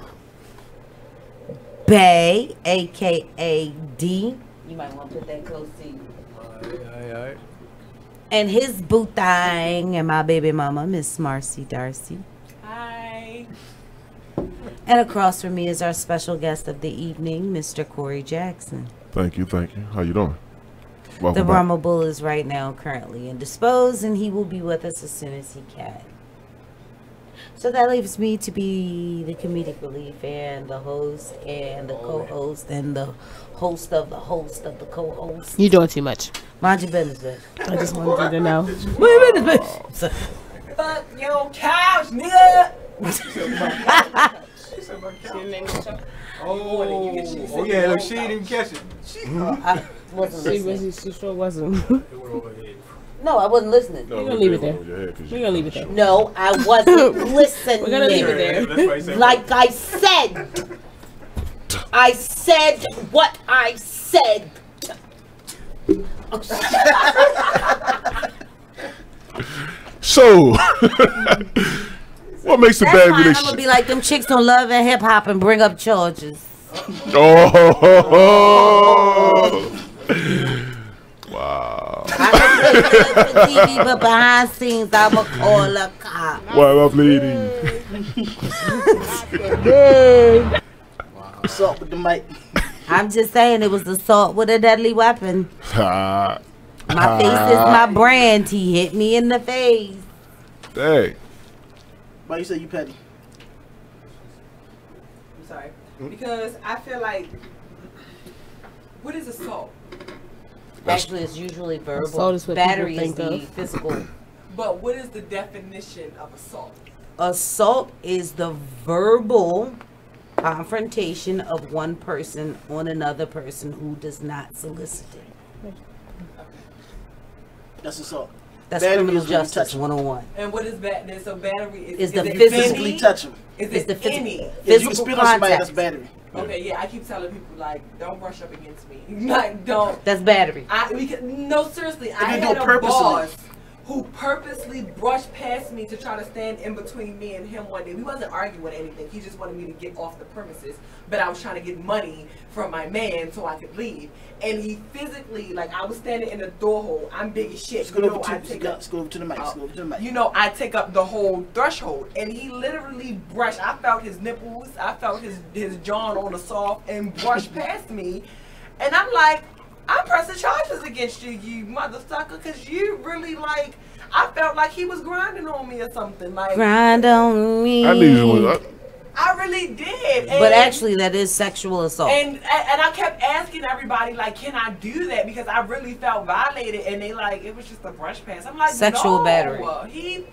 Bay, a.k.a. D. You might want to put that close to you. Alright. And his boo thing and my baby mama, Miss Marcy Darcy. Hi. And across from me is our special guest of the evening, Mr. Corey Jackson. Thank you. How you doing? Welcome The back. BrahmaBull is right now currently indisposed, and he will be with us as soon as he can. So that leaves me to be the comedic relief and the host and the co-host and the host of the co-host. You doing too much. Mind your business, bitch. I just wanted you to know. Mind your business, bitch. Fuck your couch, nigga. Oh yeah, look, she didn't even catch it. I wasn't listening. She sure wasn't. No, I wasn't listening. We're gonna leave it there. We're gonna leave it there. No, I wasn't listening. We're gonna leave it there. Like I said. I said what I said. So, what makes a bad I'm gonna relationship? be like them chicks on Love and Hip Hop and bring up charges. Oh. Wow. I can put the TV, but behind scenes, I'ma call a cop. Why up, lady? Assault with the mic. I'm just saying it was assault with a deadly weapon. My face is my brand. He hit me in the face. Hey. Why you say you petty? I'm sorry. Because I feel like, what is assault? Actually, it's usually verbal. Assault is what Battery people is think the of. physical. But what is the definition of assault? Assault is the verbal confrontation of one person on another person who does not solicit it. That's assault. That's Battery criminal is when you justice touch 101. And what is battery? So battery Is the it physically any? touch 'em. Is It's it the any? If you physical spit on somebody, that's contact. battery. Okay, yeah, I keep telling people like, don't brush up against me. Like, don't. That's battery. No, seriously, I you do had it a purposely. boss who purposely brushed past me to try to stand in between me and him one day. We wasn't arguing anything. He just wanted me to get off the premises, but I was trying to get money from my man so I could leave. And he physically, like, I was standing in the door hole. I'm big as shit. Let's go over to the mic. You know, I take up the whole threshold, and he literally brushed. I felt his nipples. I felt his jaw on the soft, and brushed past me. And I'm like, I'm pressing charges against you, you mother sucker, because you really like. I felt like he was grinding on me or something. Like grind on me. I really did. But actually, that is sexual assault. And I kept asking everybody, like, can I do that? Because I really felt violated. And they like, it was just a brush pass. I'm like, sexual no. battery. He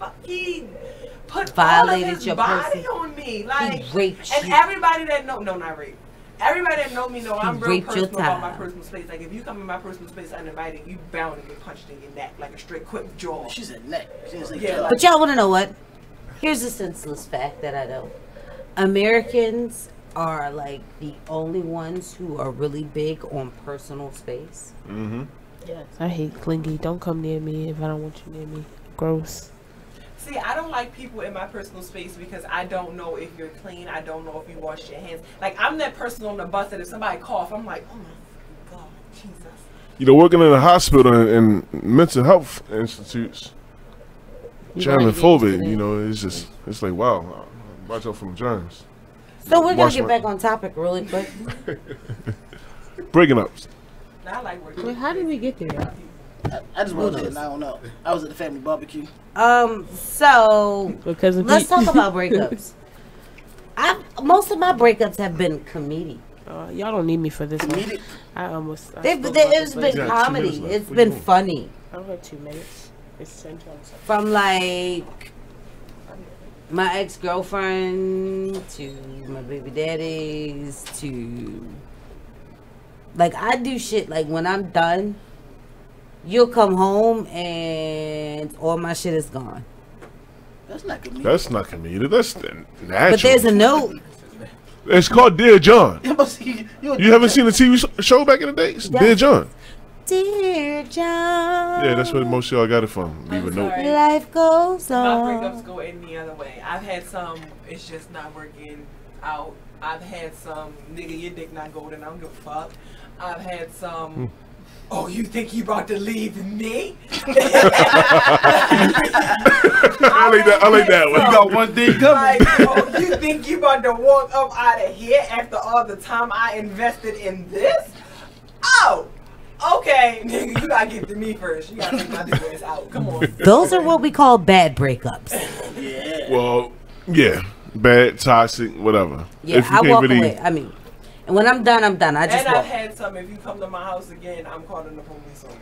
put violated all of his your body person. on me. Like, he raped and you. everybody that know, no, not rape. Everybody that know me know I'm real raped your personal about my time. personal space. Like, if you come in my personal space uninvited, you bound to get punched in your neck like a straight quick jaw. She said neck. She didn't say yeah, jaw. But y'all want to know what? Here's a senseless fact that I know. Americans are like the only ones who are really big on personal space. Mm-hmm. Yes, I hate clingy. Don't come near me if I don't want you near me. Gross. See, I don't like people in my personal space because I don't know if you're clean. I don't know if you wash your hands. Like, I'm that person on the bus that if somebody cough, I'm like, oh my God, Jesus. Working in a hospital and mental health institutes, germophobic, it's like, wow, watch out from germs. So we're going to get back on topic really quick. Breaking up. I like working. Wait, how did we get there? I just wasn't there, and I don't know. I was at the family barbecue. So because of let's talk about breakups. Most of my breakups have been comedic. Y'all don't need me for this one. I almost. It's been comedy. It's been funny. I don't have 2 minutes. It's 10 From like my ex-girlfriend to my baby daddies to like I do shit like when I'm done. You'll come home and all my shit is gone. That's not comedic. That's not comedic. That's natural. But there's a note. It's called Dear John. You haven't seen the TV show back in the days? Dear John. Dear John. Yeah, that's where most of y'all got it from. Leave a note. Life goes My on. breakups go any other way. I've had some, it's just not working out. I've had some, nigga, your dick not golden, I don't give a fuck. I've had some, oh, you think you about to leave me? I like that one. You got one thing coming. Like, oh, you think you about to walk up out of here after all the time I invested in this? Oh, okay, nigga, you gotta get to me first. You gotta take my dick ass out. Come on. Those are what we call bad breakups. Yeah. Well, yeah. Bad, toxic, whatever. Yeah, I walk away. I mean, and when I'm done, I'm done. I just and walk. I've had some, if you come to my house again, I'm calling the police on you.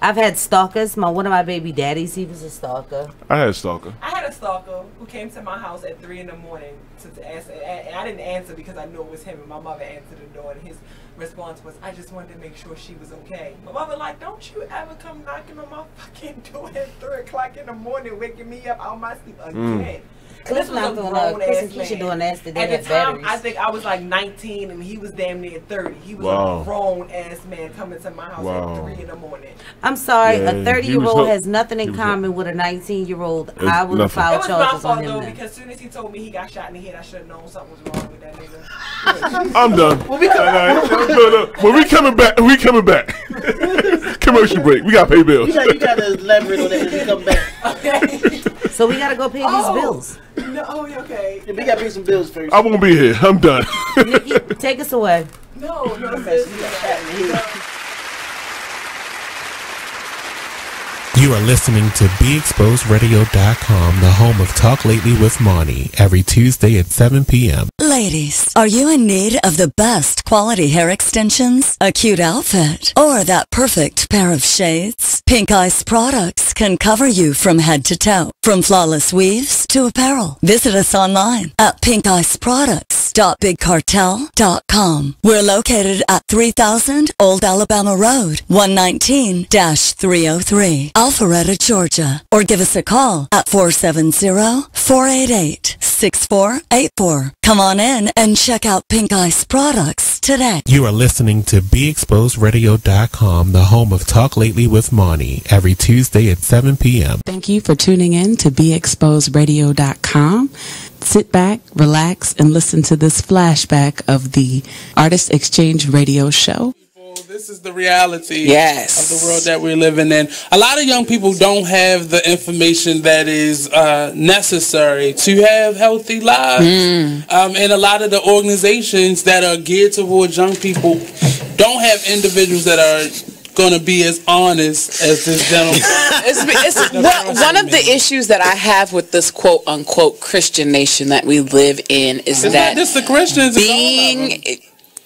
I've had stalkers. One of my baby daddies, he was a stalker. I had a stalker. I had a stalker who came to my house at 3 in the morning to ask, and I didn't answer because I knew it was him, and my mother answered the door, and his response was, I just wanted to make sure she was okay. My mother like, don't you ever come knocking on my fucking door at 3 o'clock in the morning, waking me up out of my sleep again. And this was a grown ass man. At the time, I think I was like 19 and he was damn near 30. He was a grown ass man coming to my house at 3 in the morning. I'm sorry, a 30-year-old has nothing in common with a 19-year-old. I would have filed charges on him. Because as soon as he told me he got shot in the head, I should have known something was wrong with that nigga. I'm done. When we coming back, we coming back. Commercial break. We gotta pay bills. You gotta elaborate on that when you come back. Okay. So we gotta go pay these bills. No, okay. Yeah, we gotta pay some bills first. I won't be here. I'm done. Nikki, take us away. No, You are listening to BeExposedRadio.com, the home of Talk Lately with Monty, every Tuesday at 7 p.m. Ladies, are you in need of the best quality hair extensions, a cute outfit, or that perfect pair of shades? Pink Ice products can cover you from head to toe, from flawless weaves to apparel. Visit us online at pinkiceproducts.bigcartel.com. We're located at 3000 Old Alabama Road, 119-303, Alpharetta, Georgia. Or give us a call at 470-488-6484. Come on in and check out Pink Ice products today. You are listening to BeExposedRadio.com, the home of Talk Lately with Monty, every Tuesday at 7 p.m. Thank you for tuning in to BeExposedRadio.com. Sit back, relax, and listen to this flashback of the Artist Exchange Radio Show. This is the reality of the world that we're living in. A lot of young people don't have the information that is necessary to have healthy lives. And a lot of the organizations that are geared towards young people don't have individuals that are gonna be as honest as this gentleman. One of the issues that I have with this quote unquote Christian nation that we live in is that this the Christians being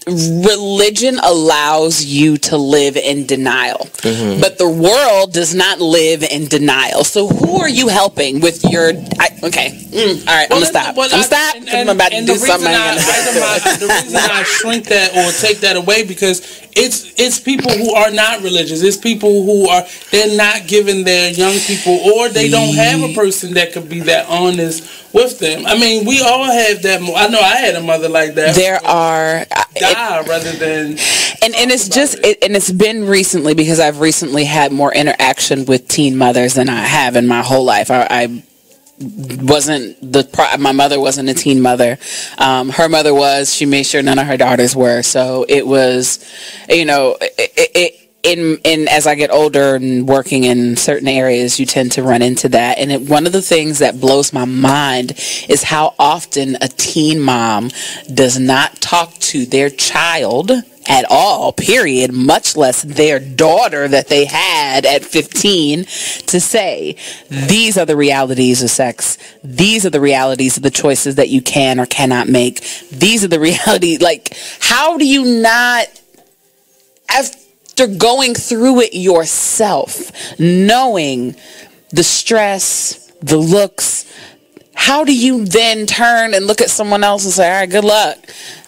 religion allows you to live in denial, but the world does not live in denial. So who are you helping with your? All right, I'm gonna stop. I'm about to do something. The reason I shrink that or take that away because it's people who are not religious. It's people who they're not giving their young people, or they don't have a person that could be that honest with them. I mean, we all have that. I know I had a mother like that. There are rather than and it's just and it's been recently because I've recently had more interaction with teen mothers than I have in my whole life. I wasn't my mother wasn't a teen mother. Her mother was. She made sure none of her daughters were. So it was, you know, in as I get older and working in certain areas, you tend to run into that. And one of the things that blows my mind is how often a teen mom does not talk to their child at all, period, much less their daughter that they had at 15 to say, these are the realities of sex. These are the realities of the choices that you can or cannot make. These are the realities. Like, how do you not, after going through it yourself, knowing the stress, the looks, how do you then turn and look at someone else and say, all right, good luck?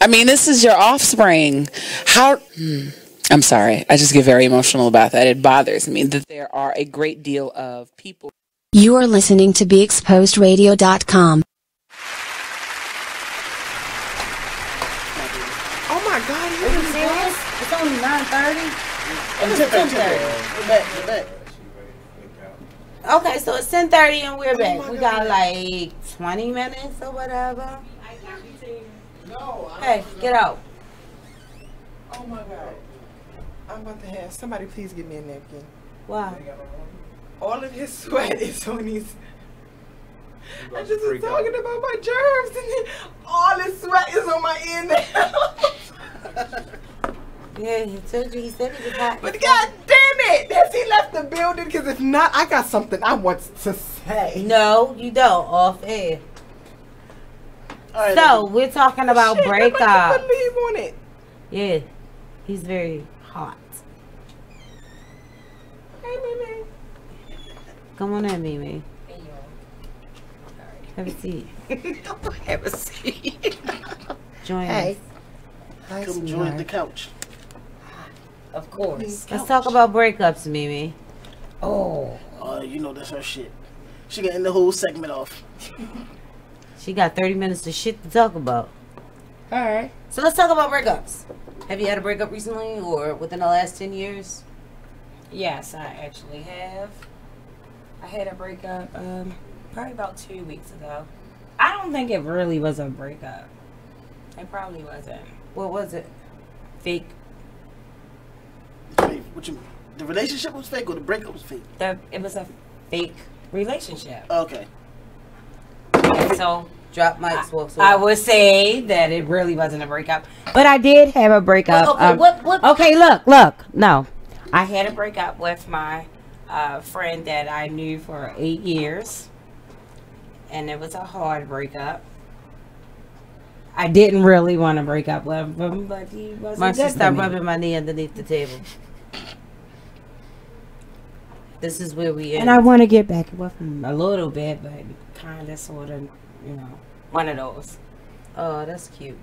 I mean, this is your offspring. I'm sorry. I just get very emotional about that. It bothers me that there are a great deal of people. You are listening to BeExposedRadio.com. Oh my God, Are you serious? It's only 9:30. It's 10:30. We're back. Okay, so it's 10:30 and we're back. We got like 20 minutes or whatever. Hey, get out. Oh my God. I'm about to have somebody please give me a napkin. Why? All of his sweat is on his. I just was talking about my germs and then all his sweat is on my ear now. Yeah, he told you. He said he was hot. But God damn it! Has he left the building? Because if not, I got something I want to say. No, you don't. Off air. Right, so we're talking about breakup. I can't believe on it. Yeah, he's very hot. Hey, Mimi. Come on in, Mimi. Have a seat. Have a seat. Join us. Hi, come join the couch. Of course. Let's talk about breakups, Mimi. Oh, you know that's her shit. She got the whole segment off. She got 30 minutes of shit to talk about. Alright. So let's talk about breakups. Have you had a breakup recently or within the last 10 years? Yes, I actually have. I had a breakup probably about 2 weeks ago. I don't think it really was a breakup. It probably wasn't. What was it? Fake. Wait, what you mean? The relationship was fake or the breakup was fake? It was a fake relationship. Okay. So drop mics. I would say that it really wasn't a breakup, but I did have a breakup. Okay, look. No, I had a breakup with my friend that I knew for 8 years, and it was a hard breakup. I didn't really want to break up with him, but he wasn't Marcy, good stop for me. rubbing my knee underneath the table. This is where we end. And I want to get back with him a little bit, but kind of, sort of, you know, one of those. Oh, that's cute.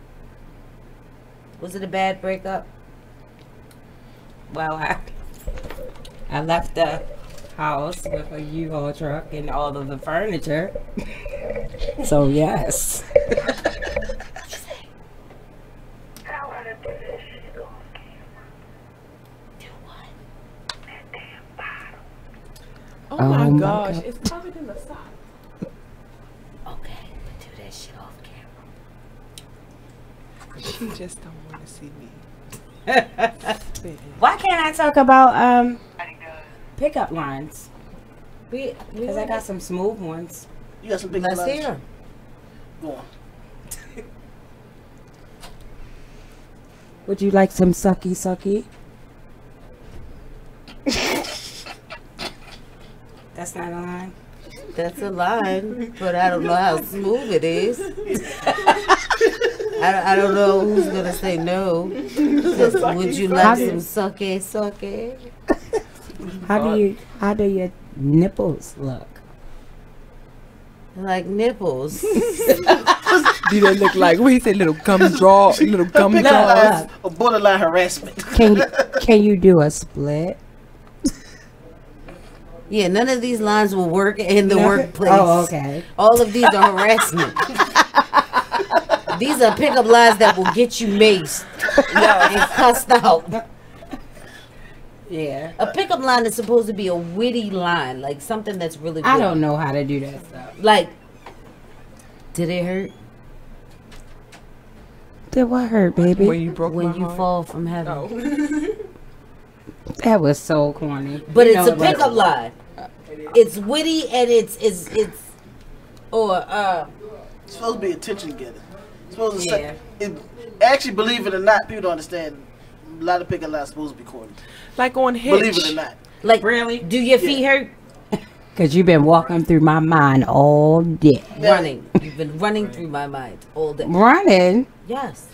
Was it a bad breakup? Well, I left the house with a U-Haul truck and all of the furniture. So, yes. Oh my gosh, it's covered in the sock. Okay, do that shit off camera. She just don't want to see me. Why can't I talk about pickup lines? Because I got some smooth ones. You got some big Let's lines? hear 'em. Go on. Would you like some sucky? That's not a line. That's a line, but I don't know how smooth it is. I don't know who's gonna say no. Would you like some sucky? How do your nipples look? Like nipples. Do they look like, what he said, little gum draws? A borderline harassment. Can you do a split? Yeah, none of these lines will work in the workplace. Oh, okay. All of these are harassment. These are pickup lines that will get you maced and cussed out. Yeah. A pickup line is supposed to be a witty line, like something that's really good. I don't know how to do that stuff. Like, did it hurt? Did what hurt, baby? When you broke When my you heart? fall from heaven. Oh. That was so corny. But You it's know a pickup line. It's witty and it's It's supposed to be attention getter. It's supposed to say, actually, believe it or not, people don't understand. A lot of pickup lines supposed to be corny. Like on Hitch. Believe it or not. Like, really? Do your feet hurt? Because you've been walking through my mind all day. Running. You've been running through my mind all day. Running? Yes.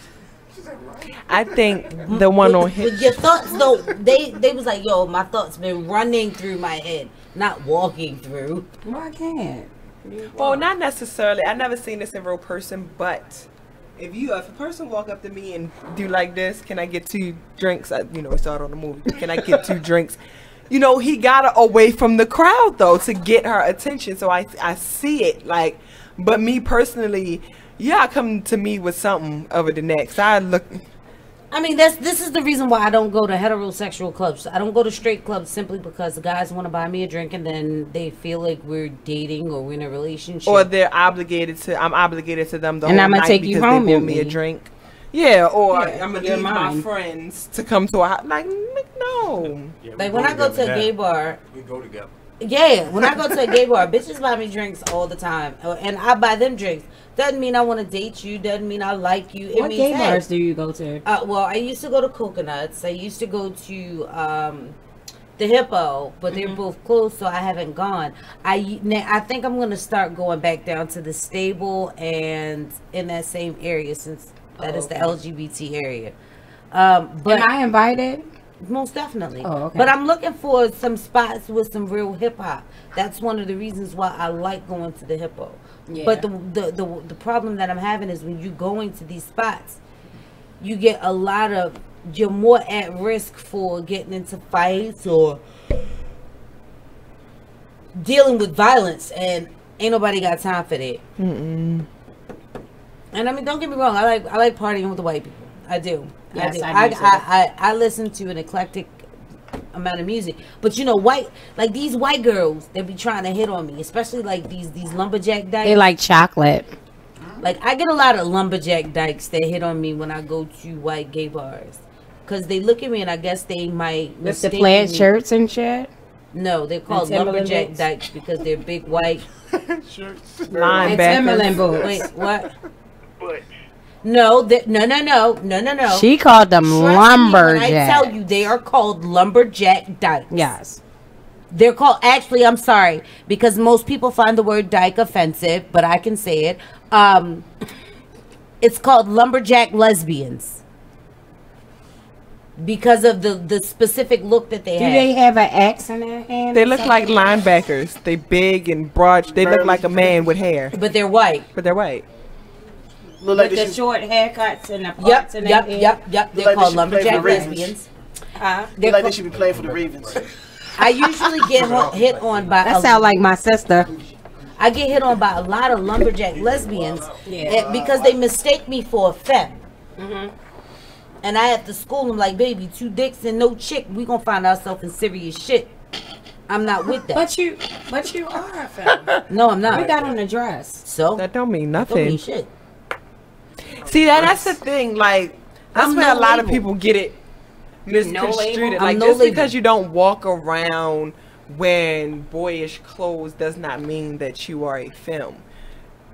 I think the one on Hitch. But your thoughts, though, they was like, yo, my thoughts been running through my head, not walking through. Why can't? Well, not necessarily. I've never seen this in real person, but if a person walk up to me and do like this, can I get 2 drinks? We saw it on the movie. Can I get 2 drinks? He got her away from the crowd though to get her attention. So I see it like, but me personally, come to me with something other than that. 'Cause I mean, this is the reason why I don't go to heterosexual clubs. I don't go to straight clubs simply because the guys want to buy me a drink and then they feel like we're dating or we're in a relationship. Or I'm obligated to them the and whole I'm gonna night take you because home they bought with me a me. drink. Yeah, or Yeah, I'm gonna you're leave my mine. friends to come to a house. Like, no. Yeah, Like when I go to a gay bar, we go together. yeah, when I go to a gay bar, bitches buy me drinks all the time, and I buy them drinks. Doesn't mean I want to date you. Doesn't mean I like you. It What means, gay hey, bars do you go to? Well, I used to go to Coconuts. I used to go to the Hippo, but they're both closed, so I haven't gone. I think I'm gonna start going back down to the Stable and in that same area since that is the LGBT area. But Am I invited? Most definitely. Oh, okay. But I'm looking for some spots with some real hip hop. That's one of the reasons why I like going to the Hippo. Yeah. But the problem that I'm having is when you go into these spots, you get you're more at risk for getting into fights or dealing with violence, and ain't nobody got time for that. And I mean, don't get me wrong, I like partying with the white people. I do. Yes, I I do. do too. I listen to an eclectic amount of music, but these white girls, they be trying to hit on me, especially like these lumberjack dykes. They like chocolate. Like I get a lot of lumberjack dykes that hit on me when I go to white gay bars, because they look at me and I guess they might With the mistake plaid me. shirts and shit. No, they're called And Timberland lumberjack boots? dykes because they're big white And Timberland boots. Wait, what? No, no. She called them Trust me when lumberjacks. I tell you, they are called lumberjack dykes. Yes. They're called, actually, I'm sorry, because most people find the word dyke offensive, but I can say it. It's called lumberjack lesbians. Because of the specific look that they Do have. they have an axe in their hand? They or look something? like linebackers. They big and broad. They look like a man with hair. But they're white. But they're white. Look like With they the should, short haircuts and the parts in their Yep. hair. They're like they called should play lumberjack for the Ravens. lesbians. look like they should be playing for the Ravens. I usually get hit on by That sound like my sister. I get hit on by a lot of lumberjack lesbians because they mistake me for a femme. And I have to school them like, baby, 2 dicks and no chick, we gonna find ourselves in serious shit. I'm not with that. But you are a femme. No, I'm not. You got on a dress. So That don't mean don't nothing. mean shit. See, that's the thing. Like, that's I'm where no a lot of label. people get it misconstrued. label? Like, I'm no just label. because you don't walk around wearing boyish clothes does not mean that you are a femme.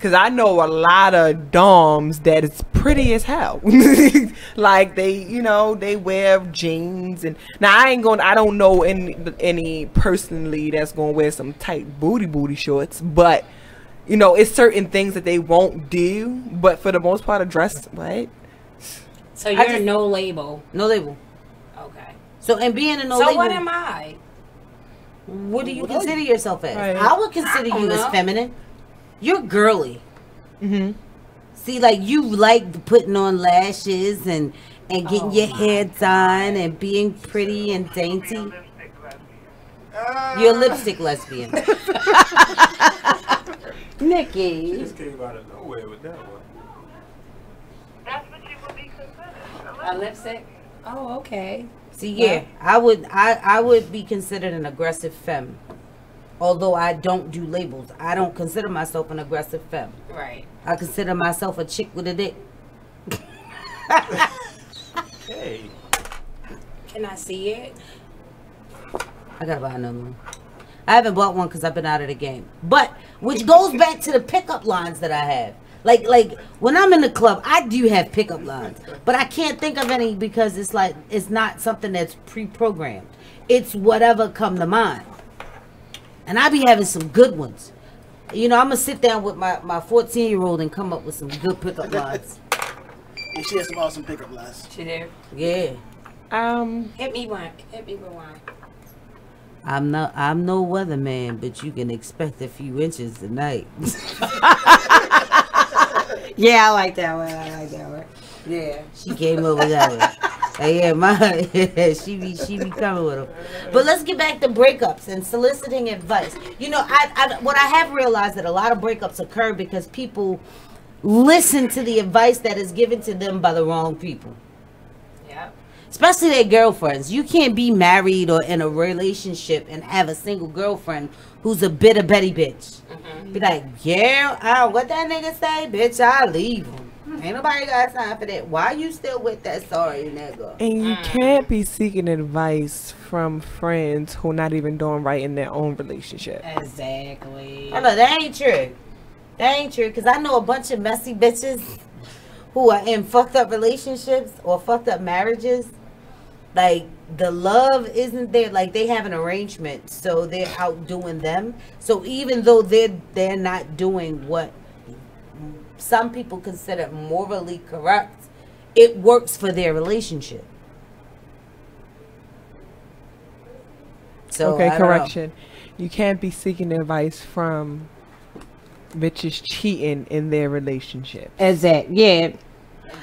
Cause I know a lot of doms that is pretty as hell. Like they wear jeans and now I don't know any personally that's gonna wear some tight booty shorts, but it's certain things that they won't do. But for the most part, a dress, right? So you're no label. No label. Okay. So and being a no so label. what am I? What do you consider yourself as? Right. I would consider you as feminine. You're girly. Mm-hmm. See, like you like putting on lashes and getting your hair done and being pretty and dainty. You're a lipstick lesbian. Nikki. She just came out of nowhere with that one. That's what you would be considered. A lipstick? Oh, okay. See, yeah, I would be considered an aggressive femme. Although I don't do labels. I don't consider myself an aggressive femme. Right. I consider myself a chick with a dick. Hey. Can I see it? I gotta buy another one. I haven't bought one because I've been out of the game. But, which goes back to the pickup lines that I have. Like when I'm in the club, I do have pickup lines. But I can't think of any because it's not something that's pre-programmed. It's whatever come to mind. And I be having some good ones. I'm going to sit down with my 14-year-old and come up with some good pickup lines. And she has some awesome pickup lines. She do? Yeah. Hit me one. Hit me with one. I'm no weatherman, but you can expect a few inches tonight. Yeah, I like that one. Yeah. She came up with that one. She be coming with them. But let's get back to breakups and soliciting advice. What I have realized that a lot of breakups occur because people listen to the advice that is given to them by the wrong people. Yeah. Especially their girlfriends. You can't be married or in a relationship and have a single girlfriend who's a bitter Betty bitch. Be like, yeah, what that nigga say? Bitch, I'll leave him. Ain't nobody got time for that. Why you still with that sorry nigga? And you can't be seeking advice from friends who not even doing right in their own relationship. Exactly. Oh, no, that ain't true. That ain't true. Because I know a bunch of messy bitches who are in fucked up relationships or fucked up marriages. Like, the love isn't there. Like, they have an arrangement. So they're outdoing them. So even though they're not doing what some people consider morally correct, it works for their relationship. So okay, correction. You can't be seeking advice from bitches cheating in their relationship. Exactly. Yeah.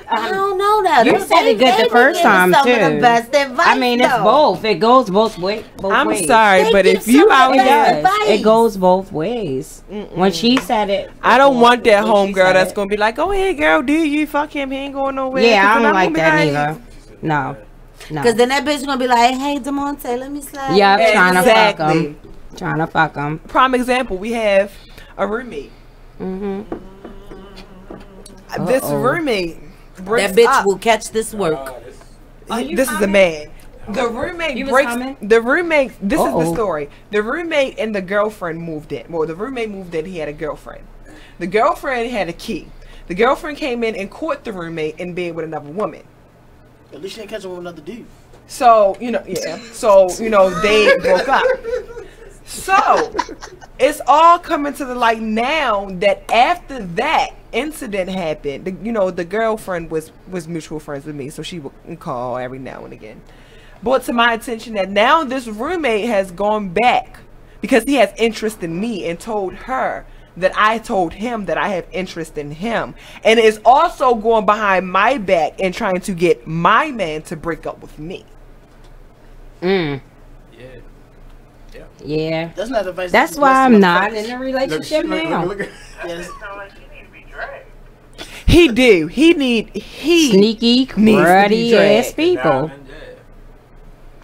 I don't know that. You said it good the first time too. The best advice, I mean, it's both. It goes both ways. I'm sorry, but if you out here, it goes both ways. When she said it, I don't want that homegirl that's gonna be like, "Oh, hey, girl, do you fuck him? He ain't going nowhere." Yeah, I don't like that either. No. Because then that bitch gonna be like, "Hey, Demonte, let me slide." Yeah, trying to fuck him. Trying to fuck him. Prime example, we have a roommate. This roommate. That bitch will catch this work. This is a man. The roommate breaks. The roommate. This is the story. The roommate and the girlfriend moved in. Well, the roommate moved in. He had a girlfriend. The girlfriend had a key. The girlfriend came in and caught the roommate in bed with another woman. At least she didn't catch him with another dude. So So they broke up. So it's all coming to the light now that after that incident happened, the girlfriend was mutual friends with me, so she would call every now and again. Brought to my attention that now this roommate has gone back because he has interest in me and told her that I told him that I have interest in him, and is also going behind my back and trying to get my man to break up with me. Yeah. That's not advice. That's why I'm not in a relationship now. Yes. He do. He sneaky, cruddy ass people.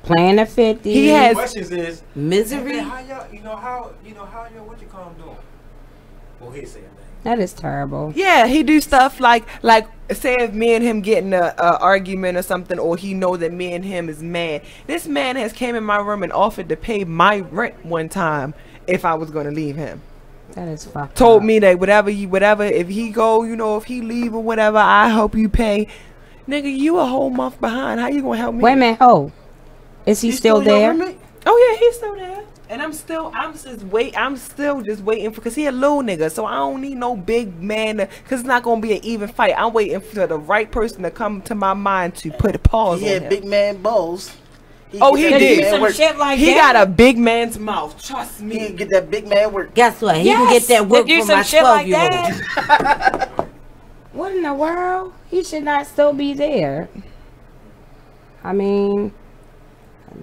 Playing the 50. He has questions is misery. How y'all, how y'all, what you call him doing? Well, he said that. That is terrible. Yeah, he do stuff like say if me and him get in a argument or something, or he know that me and him is mad. This man has came in my room and offered to pay my rent one time if I was going to leave him. That is fucked told up. me that whatever, if he go, if he leave or whatever, I hope you pay. Nigga, you a whole month behind. How you gonna help me? Wait a minute, is he still there? Oh yeah, he's still there. And I'm still just waiting for, cause he a little nigga, so I don't need no big man, cause it's not gonna be an even fight. I'm waiting for the right person to come to my mind to put a pause on him. He had big man balls. He did. Some shit like he that. got a big man's mouth. Trust me. He can get that big man work. Guess what? He can get that work from my 12-year-old. What in the world? He should not still be there. I mean,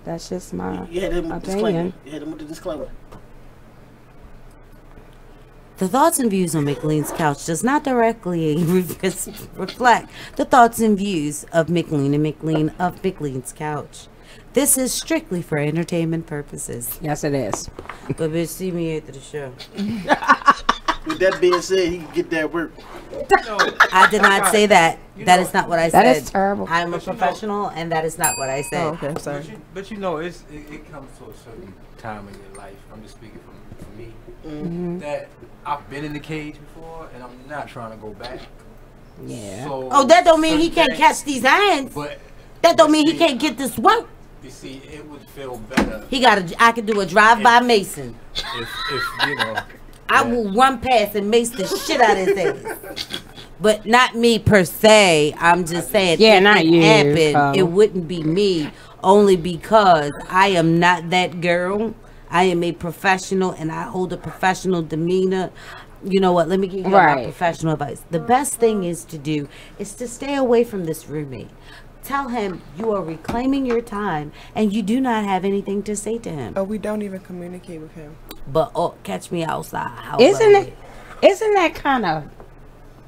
that's just my You had him with opinion. You had him with the disclaimer. The thoughts and views on McLean's Couch does not directly reflect the thoughts and views of McLean and McLean of McLean's Couch. This is strictly for entertainment purposes. Yes, it is. But bitch, see me after the show. With that being said, he can get that work. I did not say that. That is not what I said. That is terrible. I am a professional, and that is not what I said. Oh, okay, sorry. But it comes to a certain time in your life. I'm just speaking for me. Mm-hmm. That I've been in the cage before, and I'm not trying to go back. Yeah. So That don't mean he can't catch these hands. But that don't mean he can't get this work. you see, it would feel better. I could do a drive-by Mason. If I will run past and mace the shit out of his ass. But not me per se. I'm just saying, Yeah, if not it you, happened, Carl. it wouldn't be me. Only because I am not that girl. I am a professional, and I hold a professional demeanor. You know what? Let me give you my professional advice. The best thing is to stay away from this roommate. Tell him you are reclaiming your time, and you do not have anything to say to him. Oh, we don't even communicate with him. But catch me outside. Isn't that kind of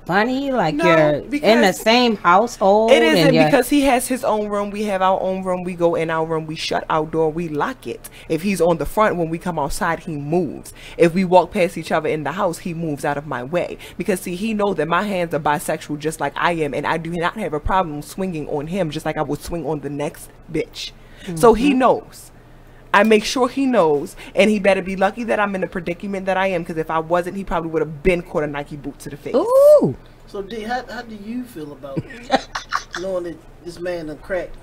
funny? Like you're in the same household. It isn't, and because he has his own room. We have our own room. We go in our room. We shut our door. We lock it. If he's on the front, when we come outside, he moves. If we walk past each other in the house, he moves out of my way. Because see, he knows that my hands are bisexual, just like I am, and I do not have a problem swinging on him, just like I would swing on the next bitch. So he knows. I make sure he knows, and he better be lucky that I'm in the predicament that I am, because if I wasn't, he probably would have been caught a Nike boot to the face. Ooh. So, D, how do you feel about knowing that this man done cracked?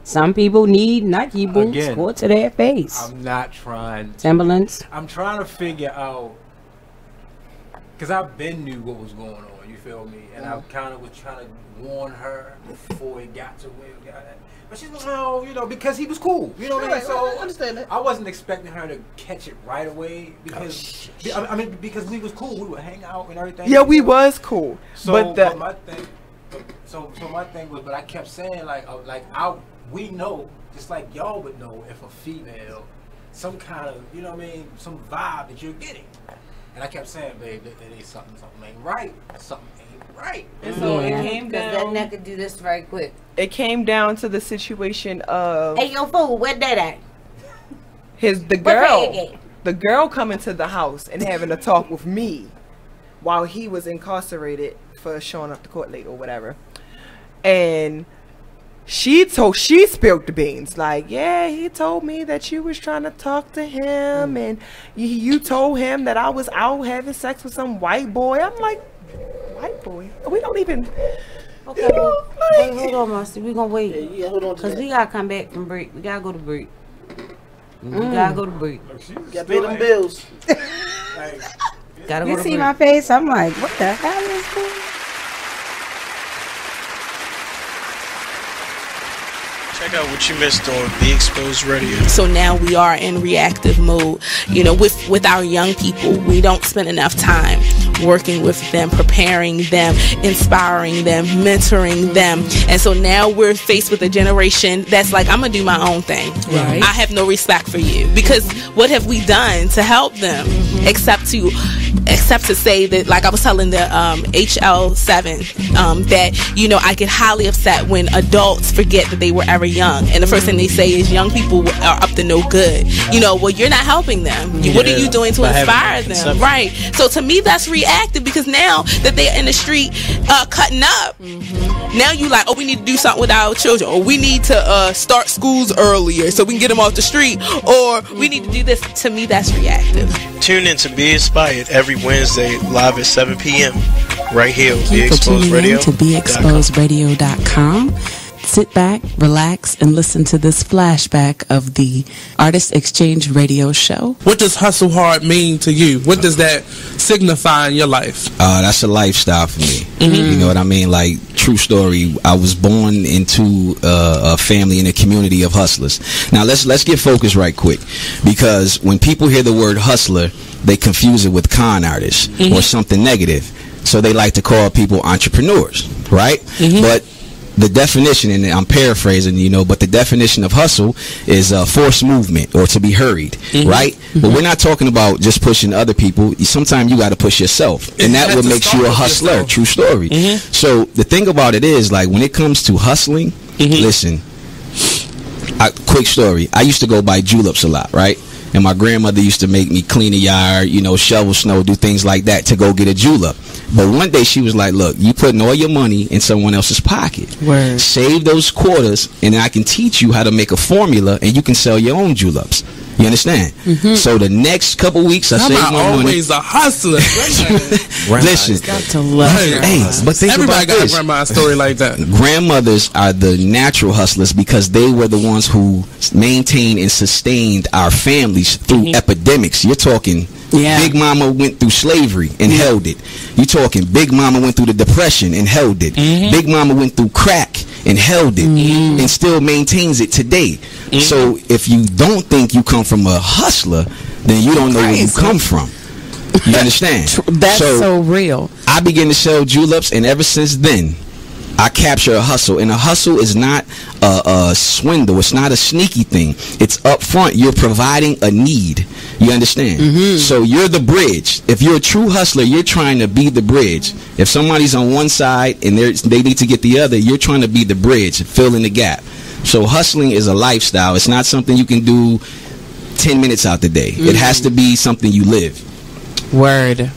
Some people need Nike boots Again, caught to their face. I'm not trying to, Timberlands. I'm trying to figure out, because I've been knew what was going on, you feel me? And I kind of was trying to warn her before it got to where it got at. But she's like, no, because he was cool. You know what I mean? So I understand that. I wasn't expecting her to catch it right away because because we was cool. We would hang out and everything. Yeah, we was cool. So but my thing, my thing was, but I kept saying we know, just like y'all would know if a female, some kind of, you know what I mean, some vibe that you're getting. And I kept saying, babe, that ain't something ain't right. Something ain't right. And so it came Because down. that nigga do this right quick. It came down to the situation of Hey, yo, fool, where that at? the girl coming to the house and having a talk with me while he was incarcerated for showing up to court late or whatever. And she spilled the beans. Like, yeah, he told me that you was trying to talk to him, and you told him that I was out having sex with some white boy. I'm like, white boy? We don't even. Okay, wait, hold on, Marcy. We gonna wait. Yeah, hold on. Because we gotta come back from break. We gotta go to break. We gotta go to break. Gotta pay them bills. Gotta go You to see break. my face? I'm like, what the hell is this? Check out what you missed on Be Exposed Radio. So now we are in reactive mode. You know, with our young people, we don't spend enough time working with them, preparing them, inspiring them, mentoring them. And so now we're faced with a generation that's like, I'm gonna do my own thing. Right. I have no respect for you, because what have we done to help them except to say that, like I was telling the HL7 that, you know, I get highly upset when adults forget that they were ever young, and the first thing they say is young people are up to no good. You know, well, you're not helping them. What are you doing to inspire them? Right. So to me, that's reactive, because now that they're in the street cutting up, now you like, oh, we need to do something with our children, or we need to start schools earlier so we can get them off the street, or we need to do this. To me, that's reactive. Tune in to Be Inspired every every Wednesday live at 7 p.m. right here on Thank you for tuning in to BeExposedRadio.com. Sit back, relax, and listen to this flashback of the Artist Exchange Radio Show. What does hustle hard mean to you? What does that signify in your life? That's a lifestyle for me. You know what I mean? Like, true story. I was born into a family and a community of hustlers. Now let's get focused right quick, because when people hear the word hustler, they confuse it with con artist or something negative. So they like to call people entrepreneurs, right? But the definition, and I'm paraphrasing, but the definition of hustle is forced movement or to be hurried, right? But we're not talking about just pushing other people. Sometimes you got to push yourself, and that what makes you a hustler. True story. So the thing about it is, like, when it comes to hustling, listen, quick story. I used to go buy juleps a lot, right? And my grandmother used to make me clean the yard, shovel snow, do things like that to go get a julep. But one day she was like, look, you putting all your money in someone else's pocket. Word. Save those quarters, and I can teach you how to make a formula, and you can sell your own juleps. You understand? So the next couple weeks, I saved my money. Always a hustler. Listen, got to love but think everybody about got this. a grandma's story like that. Grandmothers are the natural hustlers because they were the ones who maintained and sustained our families through epidemics. You're talking Big Mama went through slavery and held it. You're talking Big Mama went through the Depression and held it. Big Mama went through crack and held it and still maintains it today. So if you don't think you come from a hustler, then you don't know where you come from. You understand? That's so real. I began to sell juleps, and ever since then, I capture a hustle. And a hustle is not a swindle. It's not a sneaky thing. It's up front. You're providing a need. You understand? So you're the bridge. If you're a true hustler, you're trying to be the bridge. If somebody's on one side and they need to get the other, you're trying to be the bridge, fill in the gap. So hustling is a lifestyle. It's not something you can do 10 minutes out the day. It has to be something you live. Word.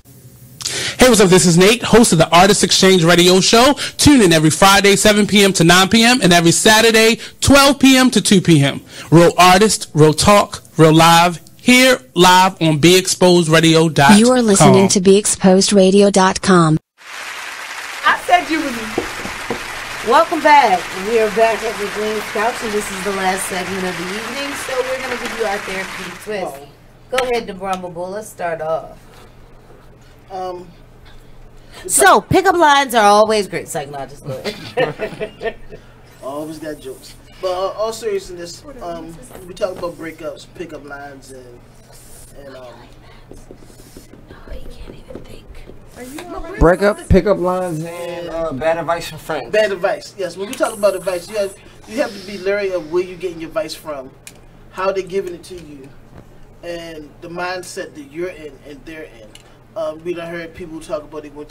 Hey, what's up? This is Nate, host of the Artist Exchange Radio Show. Tune in every Friday, 7 p.m. to 9 p.m. and every Saturday, 12 p.m. to 2 p.m. Real artist, real talk, real live. Here, live on BeExposedRadio.com. You are listening to BeExposedRadio.com. I said you was. Welcome back. We are back at McLean's couch, and this is the last segment of the evening. So we're going to give you our therapeutic twist. Go ahead, the BrahmaBull. Let's start off. So pickup lines are always great. It's like, not just look. Always got jokes. But all seriousness, we talk about breakups, pickup lines, and Breakup, pickup lines, and bad advice from friends. Bad advice. Yes, when we talk about advice, you have to be leery of where you're getting your advice from, how they're giving it to you, and the mindset that you're in and they're in. We done heard people talk about they went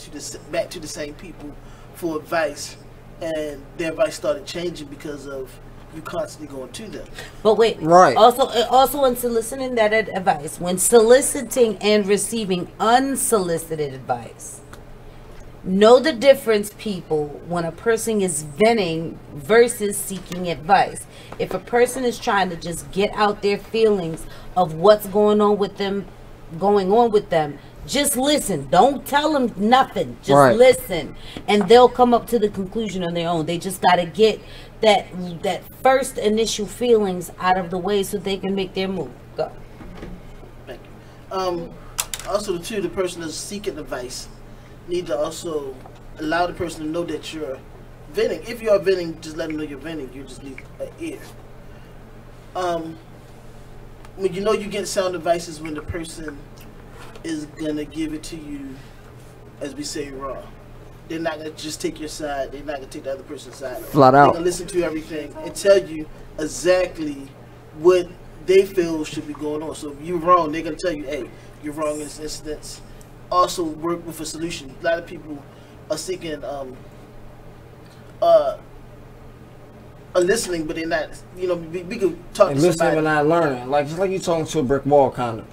back to the same people for advice, and their advice started changing because of you constantly going to them. But wait, right. Also in soliciting that advice, when soliciting and receiving unsolicited advice, know the difference, people, when a person is venting versus seeking advice. If a person is trying to just get out their feelings of what's going on with them, just listen. Don't tell them nothing. Just listen, and they'll come up to the conclusion on their own. They just got to get that first initial feelings out of the way so they can make their move. Go. Thank you. Also, the person that's seeking advice need to also allow the person to know that you're venting. If you are venting, just let them know you're venting. You just need an ear. When you know you get sound advice is when the person is gonna give it to you, as we say, raw. They're not gonna just take your side. They're not gonna take the other person's side. Flat out. They're gonna listen to everything and tell you exactly what they feel should be going on. So if you're wrong, they're gonna tell you, hey, you're wrong in this instance. Also work with a solution. A lot of people are seeking listening, but they're not. You know, we could talk to listening somebody, but not learning. Like just like you talking to a brick wall, kind of.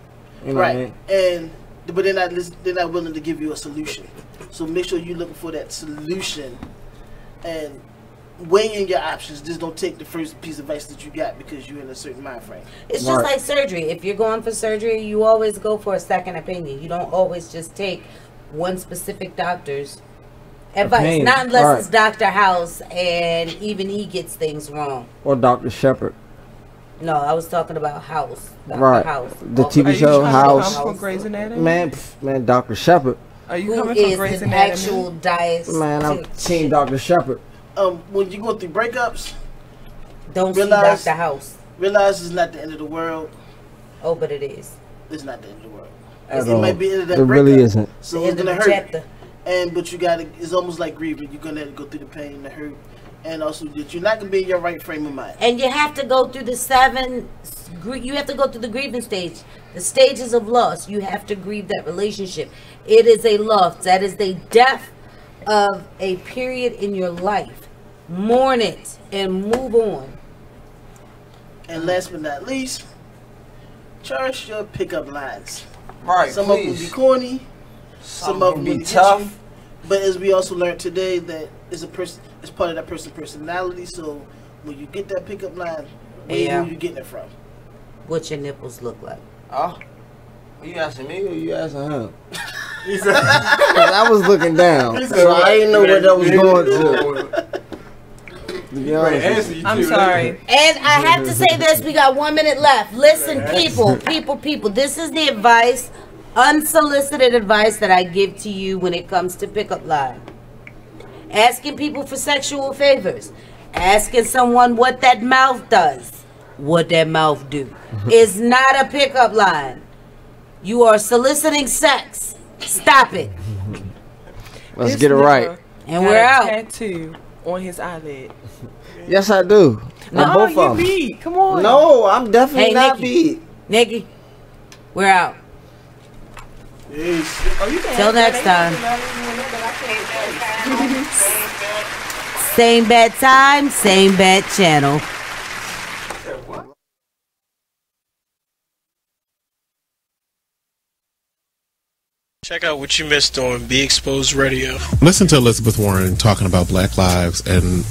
You know right? What I mean? But they're not willing to give you a solution. So make sure you're looking for that solution, and weigh in your options. Just don't take the first piece of advice that you got because you're in a certain mind frame. It's just like surgery. If you're going for surgery, you always go for a second opinion. You don't always just take one specific doctor's advice. Not unless it's Dr. House and even he gets things wrong. Or Dr. Shepard. No, I was talking about House. Dr. Right. House. The TV show House. From Grey's Anatomy? Man, Dr. Shepard. Are you Who coming from is Grey's an Anatomy? actual diet? Man, I'm seeing Dr. Shepard. When you go through breakups, don't see Dr. House. Realize it's not the end of the world. Oh, but it is. It's not the end of the world. At It all. might be the end of that It breakup. really isn't. So The it's end gonna of the hurt. chapter. But you gotta. It's almost like grieving. You're gonna have to go through the pain, the hurt, and also that you're not gonna be in your right frame of mind. And you have to go through the you have to go through the grieving stage, the stages of loss. You have to grieve that relationship. It is a loss. That is the death of a period in your life. Mourn it and move on. And last but not least, charge your pickup lines. Right, Some of them will be corny. Some of them will be tough. But as we also learned today, that is a person. It's part of that person's personality. So when you get that pickup line, where are you getting it from? What your nipples look like? Oh, are you asking me or you asking him? I was looking down, so I didn't know where that was going to. To be honest with you. I'm sorry. And I have to say this, we got 1 minute left. Listen, people, this is the advice, unsolicited advice that I give to you when it comes to pickup line. Asking people for sexual favors. Asking someone what that mouth does. What that mouth do. Is not a pickup line. You are soliciting sex. Stop it. Let's get it right. And we're out. Tattoo on his eyelid. Yes, I do. No, both you of them. beat. Come on. No, I'm definitely not beat. Nikki, we're out. Till next time. Same bad time, same bad channel. Check out what you missed on Be Exposed Radio. Listen to Elizabeth Warren talking about Black lives and